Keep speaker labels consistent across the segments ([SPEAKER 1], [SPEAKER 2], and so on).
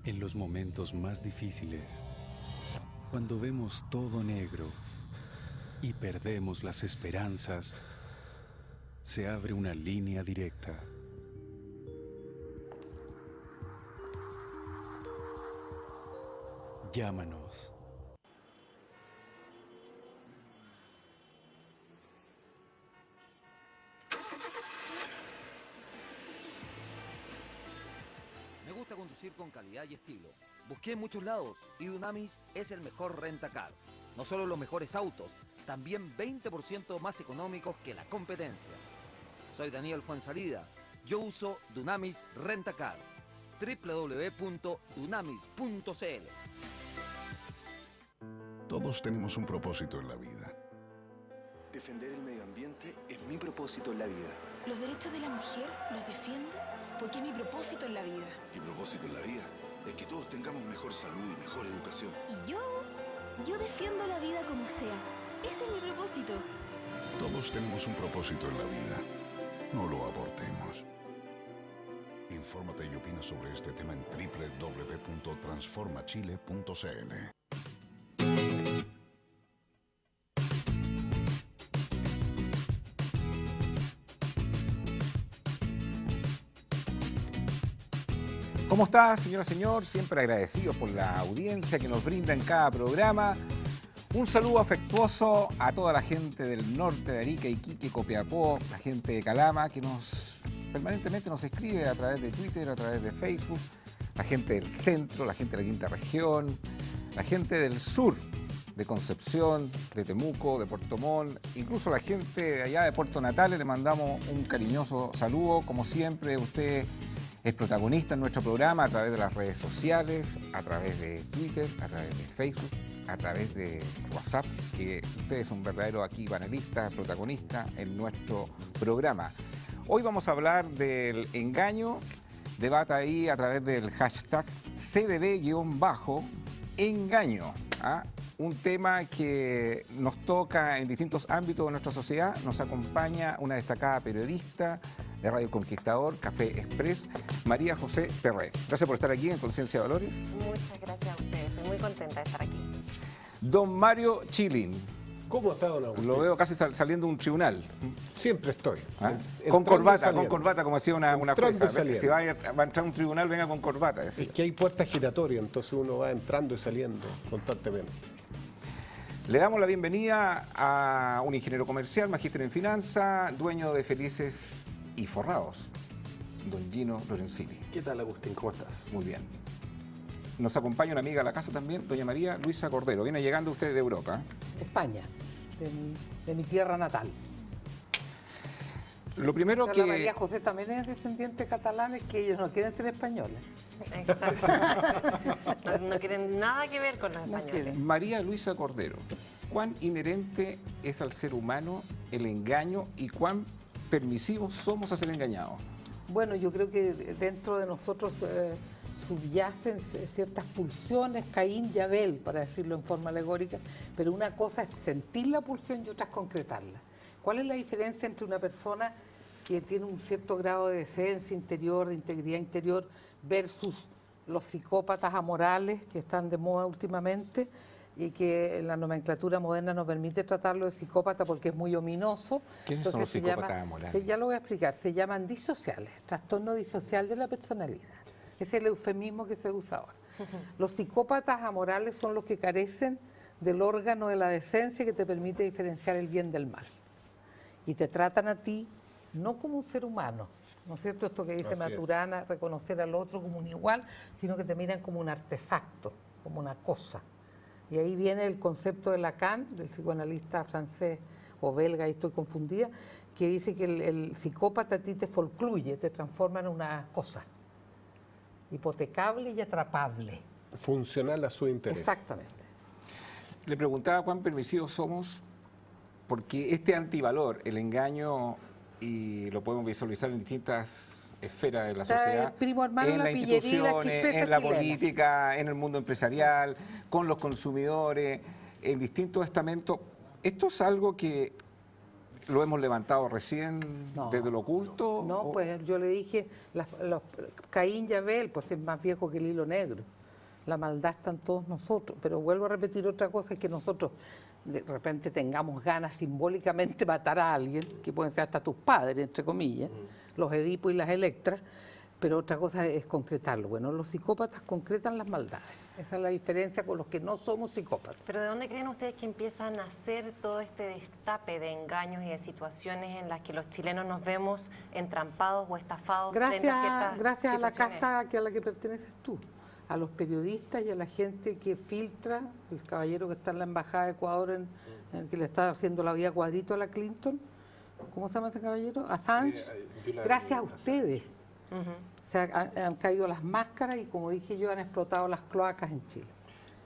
[SPEAKER 1] En los momentos más difíciles, cuando vemos todo negro y perdemos las esperanzas, se abre una línea directa. Llámanos.
[SPEAKER 2] Me gusta conducir con calidad y estilo. Busqué en muchos lados y Dunamis es el mejor rentacar. No solo los mejores autos, también 20% más económicos que la competencia. Soy Daniel Fuensalida. Yo uso Dunamis Rentacar. www.dunamis.cl.
[SPEAKER 3] Todos tenemos un propósito en la vida.
[SPEAKER 4] Defender el medio ambiente es mi propósito en la vida.
[SPEAKER 5] Los derechos de la mujer los defiendo porque es mi propósito en la vida.
[SPEAKER 6] Mi propósito en la vida es que todos tengamos mejor salud y mejor educación.
[SPEAKER 7] Y yo defiendo la vida como sea. Ese es mi propósito.
[SPEAKER 3] Todos tenemos un propósito en la vida. No lo abortemos. Infórmate y opina sobre este tema en www.transformachile.cl.
[SPEAKER 8] ¿Cómo está, señora, señor? Siempre agradecidos por la audiencia que nos brinda en cada programa. Un saludo afectuoso a toda la gente del norte de Arica, Iquique, Copiapó, la gente de Calama, que permanentemente nos escribe a través de Twitter, a través de Facebook, la gente del centro, la gente de la quinta región, la gente del sur, de Concepción, de Temuco, de Puerto Montt, incluso la gente de allá de Puerto Natales. Le mandamos un cariñoso saludo. Como siempre, usted es protagonista en nuestro programa a través de las redes sociales, a través de Twitter, a través de Facebook, a través de WhatsApp, que usted es un verdadero aquí panelista, protagonista en nuestro programa. Hoy vamos a hablar del engaño. Debata ahí a través del hashtag CDB-engaño. Un tema que nos toca en distintos ámbitos de nuestra sociedad. Nos acompaña una destacada periodista de Radio Conquistador, Café Express, María José Terré. Gracias por estar aquí en Conciencia de Valores.
[SPEAKER 9] Muchas gracias a ustedes, estoy muy contenta de estar aquí.
[SPEAKER 8] Don Mario Chilin.
[SPEAKER 10] ¿Cómo está, don Agustín?
[SPEAKER 8] Lo veo casi saliendo de un tribunal.
[SPEAKER 10] Siempre estoy.
[SPEAKER 8] Con corbata, como hacía una jueza. Si va a entrar a un tribunal, venga con corbata.
[SPEAKER 10] Es que hay puertas giratorias, entonces uno va entrando y saliendo constantemente.
[SPEAKER 8] Le damos la bienvenida a un ingeniero comercial, magíster en finanzas, dueño de Felices y Forrados, don Gino Lorenzini.
[SPEAKER 10] ¿Qué tal, Agustín? ¿Cómo estás?
[SPEAKER 8] Muy bien. Nos acompaña una amiga a la casa también, doña María Luisa Cordero. Viene llegando usted de Europa.
[SPEAKER 11] España, de mi tierra natal.
[SPEAKER 8] Lo primero
[SPEAKER 11] pero
[SPEAKER 8] que...
[SPEAKER 11] La María José también es descendiente catalán, es que ellos no quieren ser españoles.
[SPEAKER 9] Exacto. No quieren nada que ver con los españoles.
[SPEAKER 8] María Luisa Cordero, ¿cuán inherente es al ser humano el engaño y cuán permisivos somos a ser engañados?
[SPEAKER 11] Bueno, yo creo que dentro de nosotros subyacen ciertas pulsiones, Caín y Abel, para decirlo en forma alegórica, pero una cosa es sentir la pulsión y otra es concretarla. ¿Cuál es la diferencia entre una persona que tiene un cierto grado de decencia interior, de integridad interior, versus los psicópatas amorales que están de moda últimamente y que en la nomenclatura moderna nos permite tratarlo de psicópata porque es muy ominoso?
[SPEAKER 8] ¿Quiénes son los psicópatas amorales?
[SPEAKER 11] Ya lo voy a explicar. Se llaman disociales, trastorno disocial de la personalidad. Es el eufemismo que se usa ahora. Los psicópatas amorales son los que carecen del órgano de la decencia que te permite diferenciar el bien del mal. Y te tratan a ti no como un ser humano, ¿no es cierto? Esto que dice Maturana, reconocer al otro como un igual, sino que te miran como un artefacto, como una cosa. Y ahí viene el concepto de Lacan, del psicoanalista francés o belga, ahí estoy confundida, que dice que el psicópata a ti te folcluye, te transforma en una cosa, hipotecable y atrapable.
[SPEAKER 10] Funcional a su interés.
[SPEAKER 11] Exactamente.
[SPEAKER 8] Le preguntaba cuán permisivos somos, porque este antivalor, el engaño, y lo podemos visualizar en distintas esferas de la sociedad, en las instituciones, en la política, en el mundo empresarial, con los consumidores, en distintos estamentos. Esto es algo que lo hemos levantado recién desde lo oculto.
[SPEAKER 11] No, pues yo le dije, Caín y Abel, pues es más viejo que el hilo negro. La maldad está en todos nosotros. Pero vuelvo a repetir otra cosa, es que nosotros de repente tengamos ganas simbólicamente de matar a alguien, que pueden ser hasta tus padres, entre comillas, los Edipos y las Electras, pero otra cosa es concretarlo. Bueno, los psicópatas concretan las maldades. Esa es la diferencia con los que no somos psicópatas.
[SPEAKER 9] ¿Pero de dónde creen ustedes que empieza a nacer todo este destape de engaños y de situaciones en las que los chilenos nos vemos entrampados o estafados frente a ciertas
[SPEAKER 11] gracias a la
[SPEAKER 9] situaciones?
[SPEAKER 11] casta a la que perteneces tú, a los periodistas y a la gente que filtra, el caballero que está en la Embajada de Ecuador, en el que le está haciendo la vida cuadrito a la Clinton, ¿cómo se llama ese caballero? Assange. Gracias a ustedes. Se han caído las máscaras y, como dije yo, han explotado las cloacas en Chile.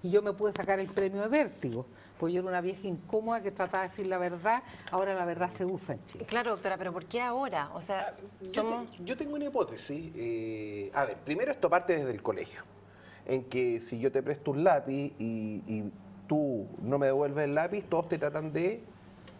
[SPEAKER 11] Y yo me pude sacar el premio de vértigo, porque yo era una vieja incómoda que trataba de decir la verdad, ahora la verdad se usa en Chile.
[SPEAKER 9] Claro, doctora, pero ¿por qué ahora? O sea,
[SPEAKER 12] yo tengo una hipótesis. A ver, primero esto parte desde el colegio, en que si yo te presto un lápiz y tú no me devuelves el lápiz, todos te tratan de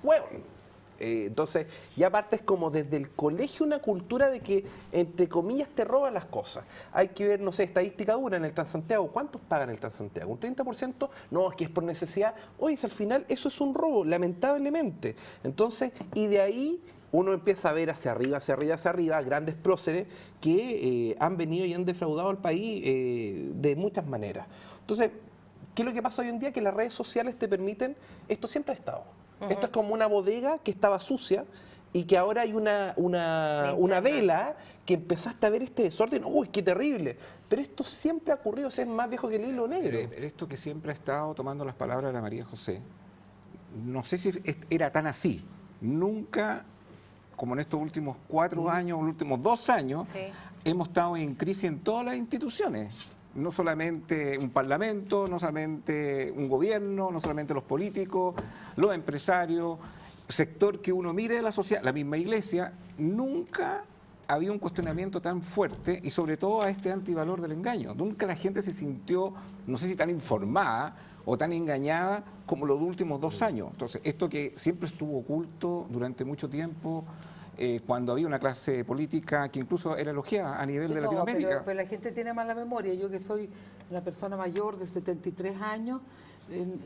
[SPEAKER 12] hueón. Entonces, ya partes como desde el colegio una cultura de que, entre comillas, te roban las cosas. Hay que ver, no sé, estadística dura en el Transantiago. ¿Cuántos pagan el Transantiago? ¿Un 30%? No, es que es por necesidad. Oye, al final eso es un robo, lamentablemente. Entonces, y de ahí uno empieza a ver hacia arriba, hacia arriba, hacia arriba, grandes próceres que han venido y han defraudado al país de muchas maneras. Entonces, ¿qué es lo que pasa hoy en día? Que las redes sociales te permiten, esto siempre ha estado. Esto es como una bodega que estaba sucia y que ahora hay una vela que empezaste a ver este desorden. ¡Uy, qué terrible! Pero esto siempre ha ocurrido, es más viejo que el hilo negro.
[SPEAKER 8] Esto que siempre ha estado tomando las palabras de la María José, no sé si era tan así. Nunca, como en estos últimos 4 años, los últimos 2 años, hemos estado en crisis en todas las instituciones. No solamente un parlamento, no solamente un gobierno, no solamente los políticos, los empresarios, sector que uno mire de la sociedad, la misma iglesia, nunca había un cuestionamiento tan fuerte y sobre todo a este antivalor del engaño. Nunca la gente se sintió, no sé si tan informada o tan engañada como los últimos 2 años. Entonces, esto que siempre estuvo oculto durante mucho tiempo, cuando había una clase política que incluso era elogiada a nivel de Latinoamérica.
[SPEAKER 11] Pero la gente tiene mala memoria. Yo que soy una persona mayor de 73 años,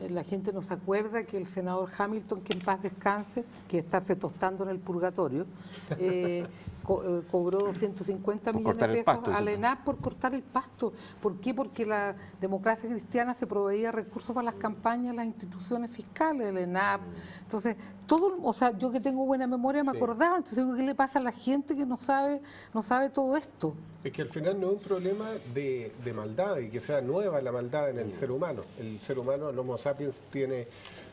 [SPEAKER 11] la gente no se acuerda que el senador Hamilton, que en paz descanse, que está se tostando en el purgatorio, cobró 250 millones de pesos a la ENAP por cortar el pasto. ¿Por qué? Porque la democracia cristiana se proveía recursos para las campañas, las instituciones fiscales, el ENAP. Entonces, yo que tengo buena memoria me acordaba. Entonces, ¿qué le pasa a la gente que no sabe todo esto?
[SPEAKER 10] Es que al final no es un problema de maldad y que sea nueva la maldad en el ser humano. El ser humano, el Homo sapiens, tiene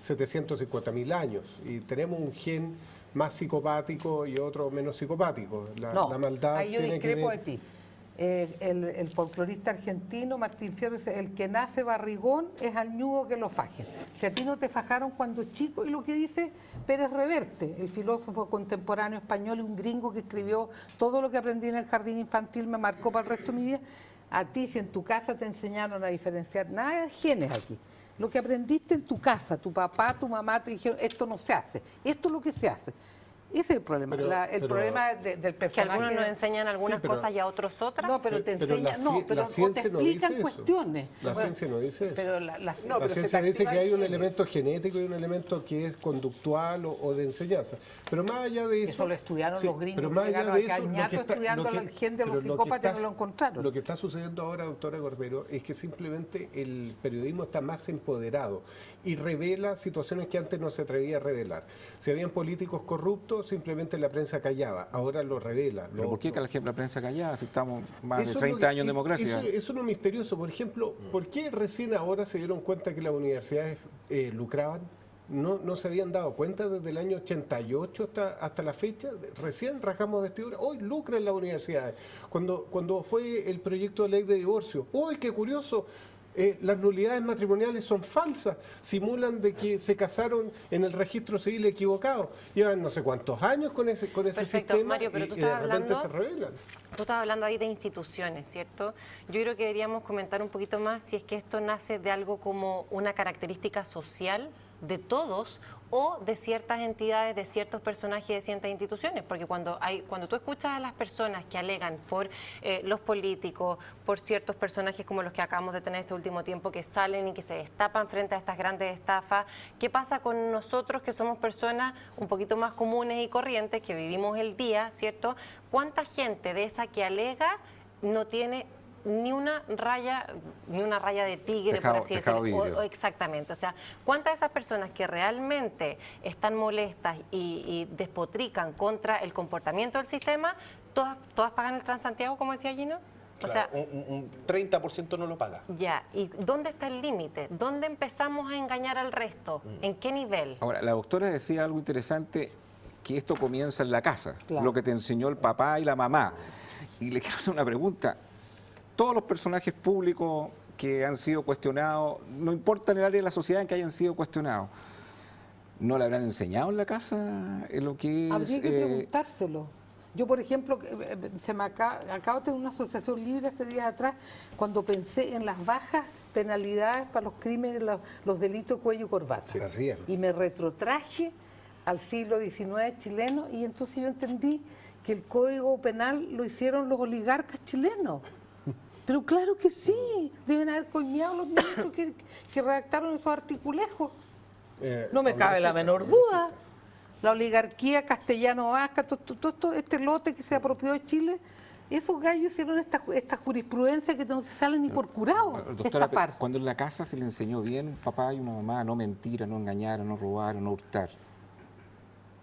[SPEAKER 10] 750.000 años y tenemos un gen más psicopático y otro menos psicopático. La maldad
[SPEAKER 11] ahí yo
[SPEAKER 10] tiene que
[SPEAKER 11] discrepo
[SPEAKER 10] ver...
[SPEAKER 11] de ti. El folclorista argentino Martín Fierro dice: el que nace barrigón es añudo que lo fajen. Si a ti no te fajaron cuando chico, y lo que dice Pérez Reverte, el filósofo contemporáneo español y un gringo que escribió todo lo que aprendí en el jardín infantil me marcó para el resto de mi vida. A ti, si en tu casa te enseñaron a diferenciar, nada de genes aquí. Lo que aprendiste en tu casa, tu papá, tu mamá te dijeron: esto no se hace, esto es lo que se hace. Ese es el problema. El problema del personaje.
[SPEAKER 9] Que algunos nos enseñan algunas cosas y a otros otras.
[SPEAKER 11] No, pero te enseñan, pero te explican cuestiones.
[SPEAKER 10] La ciencia no dice eso.
[SPEAKER 11] Pero la
[SPEAKER 10] ciencia dice que hay un elemento genético y un elemento que es conductual o de enseñanza. Pero más allá de eso...
[SPEAKER 11] Eso lo estudiaron los gringos.
[SPEAKER 10] Pero más allá de eso,
[SPEAKER 11] estudiando el gen de los psicópatas no lo encontraron.
[SPEAKER 10] Lo que está sucediendo ahora, doctora Cordero, es que simplemente el periodismo está más empoderado y revela situaciones que antes no se atrevía a revelar. Si habían políticos corruptos, simplemente la prensa callaba, ahora lo revela.
[SPEAKER 8] ¿Pero por qué la prensa callaba si estamos más de 30 años en democracia?
[SPEAKER 10] Eso no es misterioso. Por ejemplo, ¿por qué recién ahora se dieron cuenta que las universidades lucraban? No se habían dado cuenta desde el año 88 hasta la fecha. Recién rajamos vestiduras. Hoy lucran las universidades. Cuando fue el proyecto de ley de divorcio, ¡uy, qué curioso! Las nulidades matrimoniales son falsas, simulan de que se casaron en el registro civil equivocado. Llevan no sé cuántos años con ese sistema.
[SPEAKER 9] Mario, pero
[SPEAKER 10] y de repente se revelan.
[SPEAKER 9] Tú estabas hablando ahí de instituciones, ¿cierto? Yo creo que deberíamos comentar un poquito más si es que esto nace de algo como una característica social de todos o de ciertas entidades, de ciertos personajes de ciertas instituciones, porque cuando tú escuchas a las personas que alegan por los políticos, por ciertos personajes como los que acabamos de tener este último tiempo, que salen y que se destapan frente a estas grandes estafas, ¿qué pasa con nosotros que somos personas un poquito más comunes y corrientes, que vivimos el día, ¿cierto? ¿Cuánta gente de esa que alega no tiene ni una raya de tigre, por así decirlo? Exactamente. O sea, ¿cuántas de esas personas que realmente están molestas y despotrican contra el comportamiento del sistema, todas pagan el Transantiago, como decía Gino?
[SPEAKER 12] Claro,
[SPEAKER 9] o sea,
[SPEAKER 12] un 30% no lo paga.
[SPEAKER 9] Ya, ¿y dónde está el límite? ¿Dónde empezamos a engañar al resto? ¿En qué nivel?
[SPEAKER 8] Ahora, la doctora decía algo interesante, que esto comienza en la casa, lo que te enseñó el papá y la mamá. Y le quiero hacer una pregunta. Todos los personajes públicos que han sido cuestionados, no importa en el área de la sociedad en que hayan sido cuestionados, ¿no le habrán enseñado en la casa lo que es?
[SPEAKER 11] Habría que preguntárselo. Yo, por ejemplo, acabo de tener una asociación libre hace días atrás, cuando pensé en las bajas penalidades para los crímenes, los delitos cuello y corbata.
[SPEAKER 10] Así es.
[SPEAKER 11] Y me retrotraje al siglo XIX chileno, y entonces yo entendí que el Código Penal lo hicieron los oligarcas chilenos. Pero claro que sí, deben haber coñado los ministros que redactaron esos articulejos. No me cabe la menor duda. La oligarquía castellano-vasca, todo este lote que se apropió de Chile, esos gallos hicieron esta jurisprudencia que no se sale ni por curado.
[SPEAKER 8] Doctora,
[SPEAKER 11] estafar.
[SPEAKER 8] cuando en la casa se le enseñó bien, un papá y una mamá, a no mentir, a no engañar, a no robar, a no hurtar,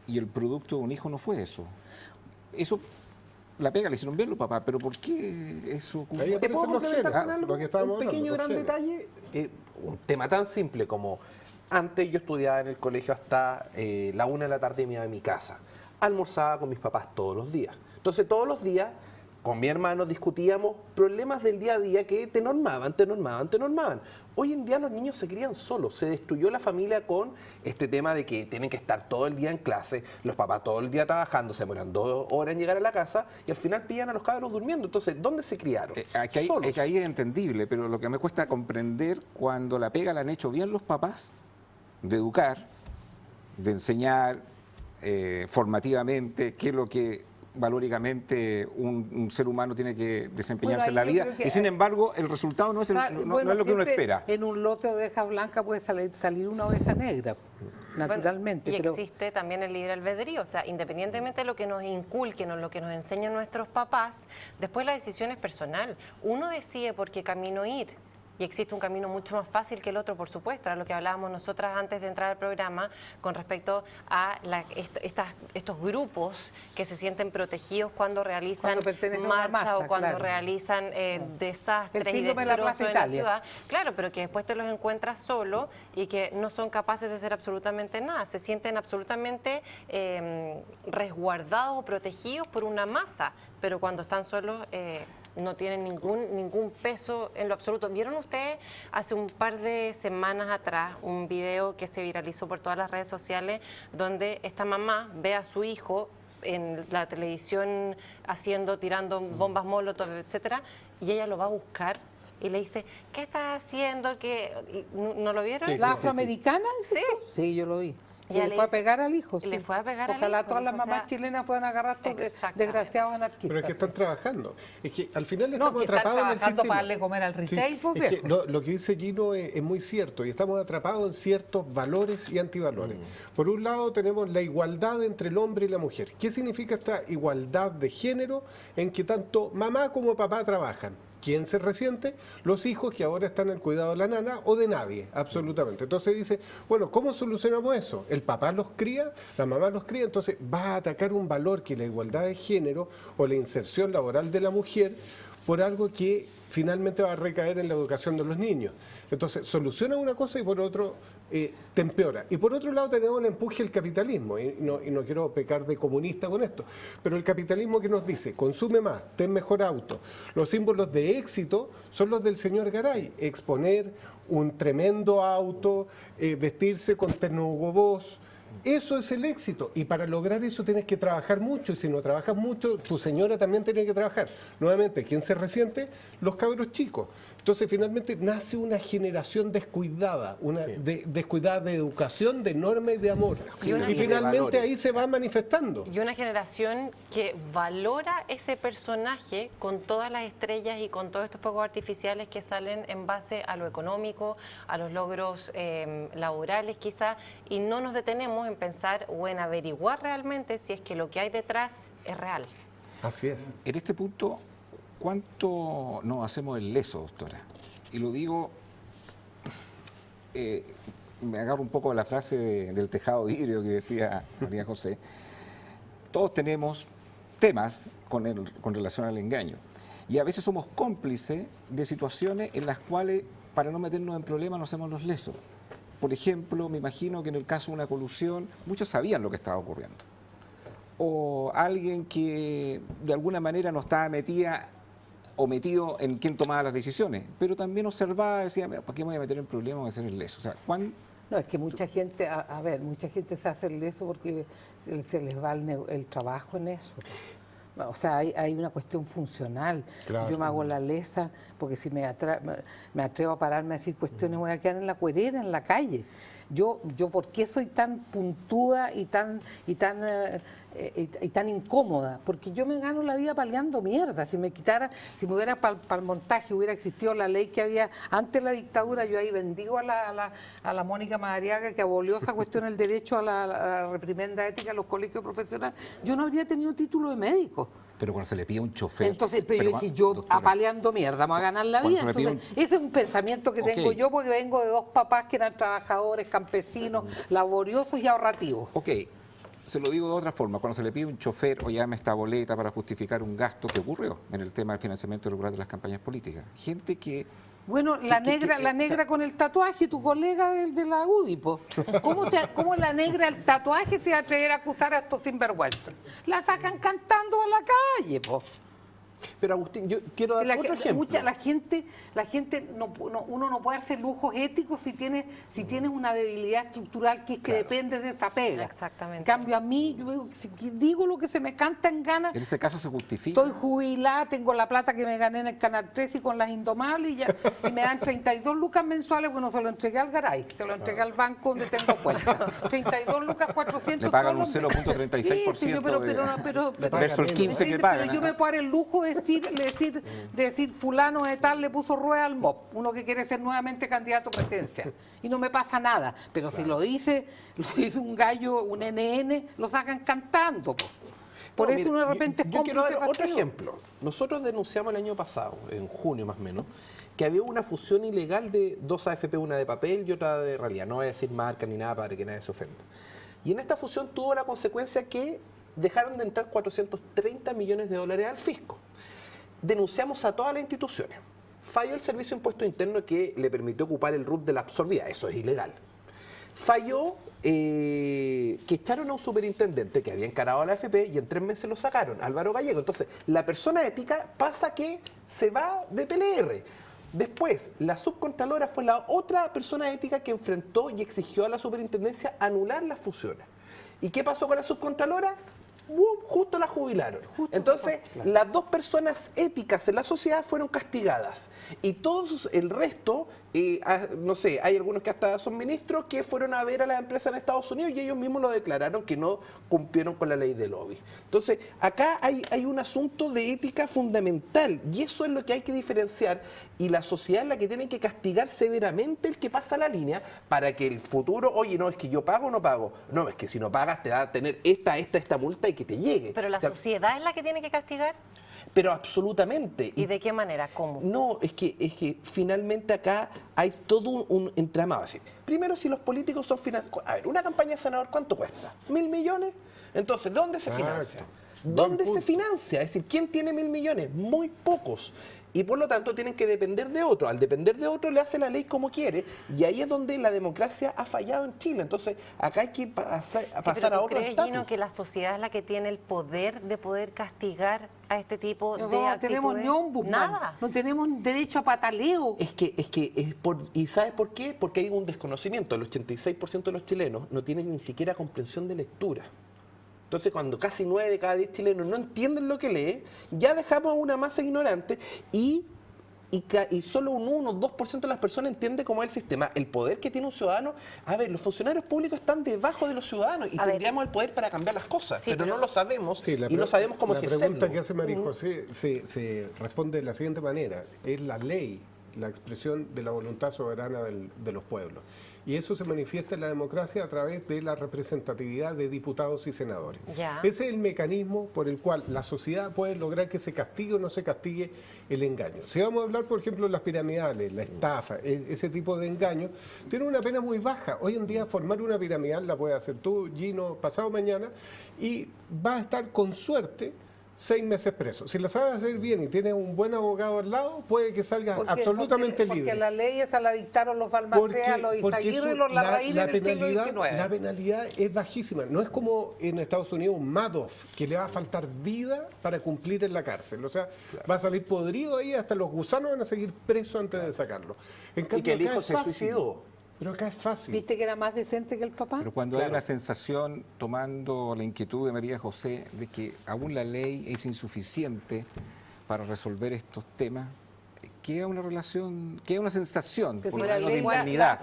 [SPEAKER 8] y el producto de un hijo no fue eso. Eso, la pega le hicieron bien los papás, pero ¿por qué eso?
[SPEAKER 12] ¿Te puedo complementar con algo? Un pequeño gran detalle, un tema tan simple como: antes yo estudiaba en el colegio hasta la 1 de la tarde y me iba a mi casa. Almorzaba con mis papás todos los días. Entonces todos los días con mi hermano discutíamos problemas del día a día que te normaban. Hoy en día los niños se crían solos. Se destruyó la familia con este tema de que tienen que estar todo el día en clase, los papás todo el día trabajando, se demoran 2 horas en llegar a la casa y al final pillan a los cabros durmiendo. Entonces, ¿dónde se criaron? Solos.
[SPEAKER 8] Es que ahí es entendible, pero lo que me cuesta comprender, cuando la pega la han hecho bien los papás, de educar, de enseñar formativamente qué es lo que valóricamente un ser humano tiene que desempeñarse en la vida, y sin embargo el resultado no es, no es lo que uno espera.
[SPEAKER 11] En un lote de oveja blanca puede salir una oveja negra, naturalmente.
[SPEAKER 9] Bueno, y existe también el libre albedrío, o sea, independientemente de lo que nos inculquen o lo que nos enseñan nuestros papás, después la decisión es personal. Uno decide por qué camino ir. Y existe un camino mucho más fácil que el otro, por supuesto. Era lo que hablábamos nosotras antes de entrar al programa con respecto a estos grupos que se sienten protegidos cuando realizan marchas o cuando realizan desastres y destrozos en la ciudad. Claro, pero que después te los encuentras solo y que no son capaces de hacer absolutamente nada. Se sienten absolutamente resguardados o protegidos por una masa, pero cuando están solos no tienen ningún peso en lo absoluto. ¿Vieron ustedes hace un par de semanas atrás un video que se viralizó por todas las redes sociales donde esta mamá ve a su hijo en la televisión tirando bombas molotov, etcétera, y ella lo va a buscar y le dice: ¿qué estás haciendo? ¿No lo vieron?
[SPEAKER 11] ¿La afroamericana? Sí, yo lo vi. Y le fue a pegar al hijo.
[SPEAKER 9] Le fue a pegar al hijo.
[SPEAKER 11] Ojalá todas las mamás chilenas fueran a agarrar a estos desgraciados anarquistas.
[SPEAKER 10] Pero es que están trabajando. Es que al final estamos atrapados en el sistema.
[SPEAKER 11] Para darle comer al retail, pues,
[SPEAKER 10] es que lo que dice Gino es muy cierto, y estamos atrapados en ciertos valores y antivalores. Por un lado tenemos la igualdad entre el hombre y la mujer. ¿Qué significa esta igualdad de género en que tanto mamá como papá trabajan? ¿Quién se resiente? Los hijos, que ahora están al cuidado de la nana o de nadie, absolutamente. Entonces dice, bueno, ¿cómo solucionamos eso? El papá los cría, la mamá los cría, entonces va a atacar un valor que es la igualdad de género o la inserción laboral de la mujer por algo que finalmente va a recaer en la educación de los niños. Entonces soluciona una cosa y por otro te empeora. Y por otro lado tenemos el empuje del capitalismo, y no quiero pecar de comunista con esto, pero el capitalismo que nos dice: consume más, ten mejor auto. Los símbolos de éxito son los del señor Garay: exponer un tremendo auto, vestirse con terno Hugo Boss. Eso es el éxito, y para lograr eso tienes que trabajar mucho, y si no trabajas mucho, tu señora también tiene que trabajar. Nuevamente, ¿quién se resiente? Los cabros chicos. Entonces finalmente nace una generación descuidada, descuidada de educación, de normas y de amor. Y finalmente ahí se va manifestando.
[SPEAKER 9] Y una generación que valora ese personaje con todas las estrellas y con todos estos fuegos artificiales que salen en base a lo económico, a los logros laborales quizá, y no nos detenemos en pensar o en averiguar realmente si es que lo que hay detrás es real.
[SPEAKER 10] Así es.
[SPEAKER 8] En este punto, ¿cuánto nos hacemos el leso, doctora? Y lo digo, me agarro un poco de la frase del tejado de vidrio que decía María José. Todos tenemos temas con relación al engaño. Y a veces somos cómplices de situaciones en las cuales, para no meternos en problemas, nos hacemos los lesos. Por ejemplo, me imagino que en el caso de una colusión, muchos sabían lo que estaba ocurriendo. O alguien que de alguna manera no estaba metido en quién tomaba las decisiones, pero también observaba, decía, mira, ¿para qué me voy a meter en problemas? Voy a hacer el leso. O sea,
[SPEAKER 11] No, es que mucha gente, mucha gente se hace el leso porque se les va el trabajo en eso. O sea, hay una cuestión funcional. Claro. Yo me hago la lesa porque si me atrevo a pararme a decir cuestiones, voy a quedar en la cuerera, en la calle. Yo ¿por qué soy tan puntuda y tan incómoda? Porque yo me gano la vida paleando mierda. Si me hubiera para el montaje, hubiera existido la ley que había antes de la dictadura, yo ahí bendigo a la Mónica Madariaga que abolió esa cuestión, el derecho a la reprimenda ética en los colegios profesionales. Yo no habría tenido título de médico.
[SPEAKER 8] Pero cuando se le pide un chofer...
[SPEAKER 11] Entonces, apaleando mierda, vamos a ganar la vida. Entonces, ese es un pensamiento que tengo yo porque vengo de dos papás que eran trabajadores, campesinos, laboriosos y ahorrativos.
[SPEAKER 8] Ok, se lo digo de otra forma. Cuando se le pide un chofer o llame esta boleta para justificar un gasto que ocurrió en el tema del financiamiento irregular de las campañas políticas. Gente que...
[SPEAKER 11] Bueno, la negra con el tatuaje, tu colega de la UDI, po. ¿Cómo la negra el tatuaje se va a atrever a acusar a estos sinvergüenzas? La sacan cantando a la calle, po.
[SPEAKER 12] Pero Agustín, yo quiero dar otro ejemplo.
[SPEAKER 11] La gente uno no puede darse lujos éticos si tienes una debilidad estructural que es que depende de esa pega.
[SPEAKER 9] Exactamente.
[SPEAKER 11] En cambio, a mí, yo digo lo que se me canta en ganas.
[SPEAKER 8] En ese caso se justifica.
[SPEAKER 11] Estoy jubilada, tengo la plata que me gané en el Canal 13 y con las Indomables y me dan 32 lucas mensuales. Bueno, se lo entregué al Garay, se lo entregué al banco donde tengo cuenta. 32 lucas 400.
[SPEAKER 8] Le pagan un 0.36%.
[SPEAKER 11] Sí, pero
[SPEAKER 8] versus el 15 que pagan.
[SPEAKER 11] Pero yo me puedo dar el lujo de decir fulano de tal le puso rueda al MOP, uno que quiere ser nuevamente candidato a presidencia, y no me pasa nada, pero si lo dice un gallo, un NN, lo sacan cantando. Por eso uno de repente es
[SPEAKER 12] yo quiero dar
[SPEAKER 11] cómplice
[SPEAKER 12] otro ejemplo. Nosotros denunciamos el año pasado, en junio más o menos, que había una fusión ilegal de dos AFP, una de papel y otra de realidad. No voy a decir marca ni nada para que nadie se ofenda. Y en esta fusión tuvo la consecuencia que dejaron de entrar 430 millones de dólares al fisco. Denunciamos a todas las instituciones. Falló el Servicio de Impuesto Interno que le permitió ocupar el RUT de la absorbida, eso es ilegal. Falló que echaron a un superintendente que había encarado a la AFP y en 3 meses lo sacaron, Álvaro Gallego. Entonces, la persona ética pasa que se va de PLR. Después, la subcontralora fue la otra persona ética que enfrentó y exigió a la superintendencia anular las fusiones. ¿Y qué pasó con la subcontralora? Justo la jubilaron. Entonces, las dos personas éticas en la sociedad fueron castigadas. Y todos el resto, no sé, hay algunos que hasta son ministros que fueron a ver a las empresas en Estados Unidos y ellos mismos lo declararon que no cumplieron con la ley de lobby. Entonces, acá hay un asunto de ética fundamental y eso es lo que hay que diferenciar y la sociedad es la que tiene que castigar severamente el que pasa la línea para que el futuro, oye, no, es que yo pago o no pago. No, es que si no pagas te va a tener esta multa y que te llegue.
[SPEAKER 9] ¿Pero la sociedad es la que tiene que castigar?
[SPEAKER 12] Pero absolutamente.
[SPEAKER 9] ¿Y de qué manera? ¿Cómo?
[SPEAKER 12] No, es que finalmente acá hay todo un entramado. Así. Primero, si los políticos son financiados. A ver, una campaña de senador, ¿cuánto cuesta? ¿1.000 millones? Entonces, ¿dónde se financia? ¿Dónde se financia? Es decir, ¿quién tiene 1.000 millones? Muy pocos. Y por lo tanto tienen que depender de otro. Al depender de otro le hace la ley como quiere y ahí es donde la democracia ha fallado en Chile. Entonces acá hay que pasar a otro
[SPEAKER 9] estatus. ¿Crees, Gino, que la sociedad es la que tiene el poder de poder castigar a este tipo de actitudes?
[SPEAKER 11] No tenemos ni ombudsman, nada. No tenemos derecho a pataleo.
[SPEAKER 12] ¿Y sabes por qué? Porque hay un desconocimiento. El 86% de los chilenos no tienen ni siquiera comprensión de lectura. Entonces, cuando casi 9 de cada 10 chilenos no entienden lo que lee, ya dejamos a una masa ignorante y y solo un 1 o 2% de las personas entiende cómo es el sistema, el poder que tiene un ciudadano. A ver, los funcionarios públicos están debajo de los ciudadanos y tendríamos el poder para cambiar las cosas, pero no lo sabemos y no sabemos cómo ejercerlo.
[SPEAKER 10] La pregunta que hace María José se responde de la siguiente manera. Es la ley, la expresión de la voluntad soberana de los pueblos. Y eso se manifiesta en la democracia a través de la representatividad de diputados y senadores. Ese es el mecanismo por el cual la sociedad puede lograr que se castigue o no se castigue el engaño. Si vamos a hablar, por ejemplo, de las piramidales, la estafa, ese tipo de engaño, tiene una pena muy baja. Hoy en día formar una piramidal la puedes hacer tú, Gino, pasado mañana, y vas a estar con suerte 6 meses preso. Si la sabes hacer bien y tienes un buen abogado al lado, puede que salgas absolutamente libre.
[SPEAKER 11] Porque la ley esa la dictaron los Balmaceda, los Izaguirre y los Larraín en el siglo XIX.
[SPEAKER 10] La penalidad es bajísima. No es como en Estados Unidos un Madoff, que le va a faltar vida para cumplir en la cárcel. O sea, va a salir podrido ahí, hasta los gusanos van a seguir presos antes de sacarlo. En cambio,
[SPEAKER 12] y que el hijo se suicidó.
[SPEAKER 10] Pero acá es fácil.
[SPEAKER 11] ¿Viste que era más decente que el papá?
[SPEAKER 8] Pero cuando hay una sensación, tomando la inquietud de María José, de que aún la ley es insuficiente para resolver estos temas, queda una relación, queda una sensación
[SPEAKER 11] que
[SPEAKER 8] por
[SPEAKER 11] si
[SPEAKER 8] lo menos de impunidad.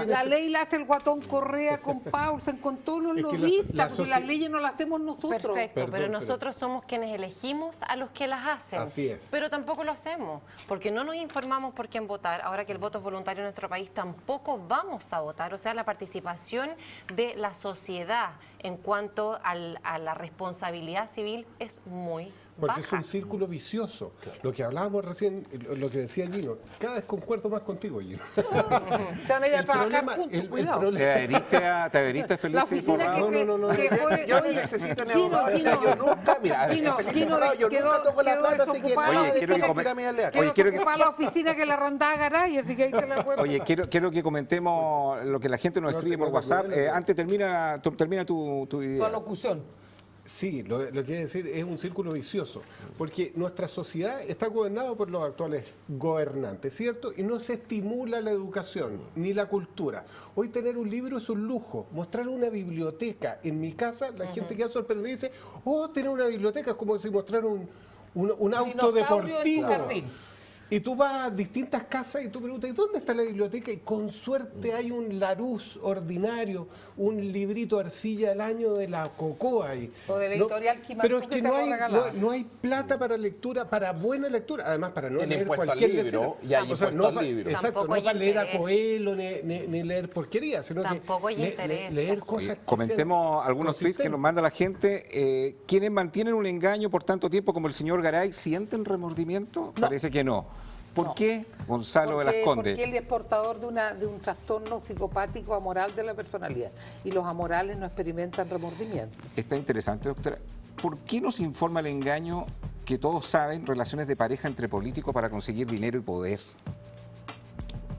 [SPEAKER 11] La ley la hace el Guatón Correa con Paulsen, con todos los lobistas, porque las leyes no las hacemos nosotros.
[SPEAKER 9] Perfecto, pero nosotros somos quienes elegimos a los que las hacen.
[SPEAKER 10] Así es.
[SPEAKER 9] Pero tampoco lo hacemos, porque no nos informamos por quién votar. Ahora que el voto es voluntario en nuestro país, tampoco vamos a votar. O sea, la participación de la sociedad en cuanto a la responsabilidad civil es muy
[SPEAKER 10] porque es un círculo vicioso. Lo que hablábamos recién, lo que decía Gino, cada vez concuerdo más contigo, Gino.
[SPEAKER 11] Te van a ir a trabajar juntos, cuidado.
[SPEAKER 8] ¿Te adheriste feliz y forrado?
[SPEAKER 10] No.
[SPEAKER 12] Yo no necesito ni abogado. Yo nunca, mira, yo nunca toco la plata, así que
[SPEAKER 11] quiero que ocupar la oficina que la rondaba Garay, así que ahí te la puedo.
[SPEAKER 8] Oye, quiero que comentemos lo que la gente nos escribe por WhatsApp. Antes termina tu idea.
[SPEAKER 11] Tu alocución.
[SPEAKER 10] Sí, lo que quiere decir es un círculo vicioso, porque nuestra sociedad está gobernada por los actuales gobernantes, ¿cierto? Y no se estimula la educación ni la cultura. Hoy tener un libro es un lujo. Mostrar una biblioteca en mi casa, la gente queda sorprendida y dice, tener una biblioteca es como si mostrar un auto deportivo. Y tú vas a distintas casas y tú preguntas, ¿y dónde está la biblioteca? Y con suerte hay un Larousse ordinario, un librito Arcilla al año de la Cocoa.
[SPEAKER 11] O de la editorial Quimatú.
[SPEAKER 10] Pero es que no hay plata para lectura, para buena lectura, además para no leer cualquier
[SPEAKER 12] libro. Y hay impuesto al libro.
[SPEAKER 10] Exacto, no para leer a Coelho ni leer porquería, sino
[SPEAKER 9] tampoco
[SPEAKER 10] que leer cosas que
[SPEAKER 8] comentemos algunos tweets que nos manda la gente. ¿Quienes mantienen un engaño por tanto tiempo como el señor Garay sienten remordimiento? No. Parece que no. ¿Por qué, Gonzalo de las Condes?
[SPEAKER 11] Porque él es portador de un trastorno psicopático amoral de la personalidad y los amorales no experimentan remordimiento.
[SPEAKER 8] Está interesante, doctora. ¿Por qué nos informa el engaño que todos saben relaciones de pareja entre políticos para conseguir dinero y poder?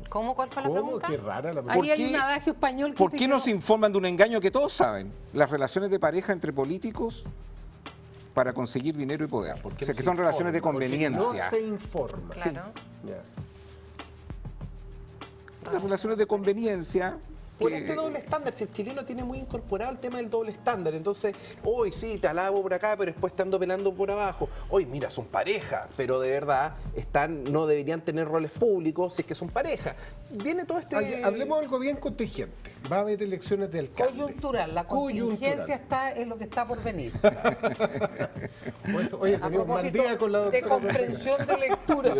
[SPEAKER 9] ¿Cómo? ¿Cuál fue la pregunta?
[SPEAKER 10] Qué rara la pregunta.
[SPEAKER 11] Ahí hay un adagio español que
[SPEAKER 8] ¿Por qué nos informan de un engaño que todos saben? Las relaciones de pareja entre políticos para conseguir dinero y poder. O sea, que son relaciones de conveniencia.
[SPEAKER 10] No se informa.
[SPEAKER 9] Claro.
[SPEAKER 10] Sí.
[SPEAKER 8] Las relaciones de conveniencia.
[SPEAKER 12] Por este doble estándar, si el chileno tiene muy incorporado el tema del doble estándar, entonces, hoy sí, te alabo por acá, pero después te ando pelando por abajo. Hoy, mira, son pareja, pero de verdad no deberían tener roles públicos si es que son pareja. Viene todo este...
[SPEAKER 10] Hablemos de algo bien contingente. Va a haber elecciones de alcalde.
[SPEAKER 11] Coyuntural. La contingencia está en lo que está por venir.
[SPEAKER 10] Oye, tenía un mal día con la doctora.
[SPEAKER 11] De comprensión de lectura.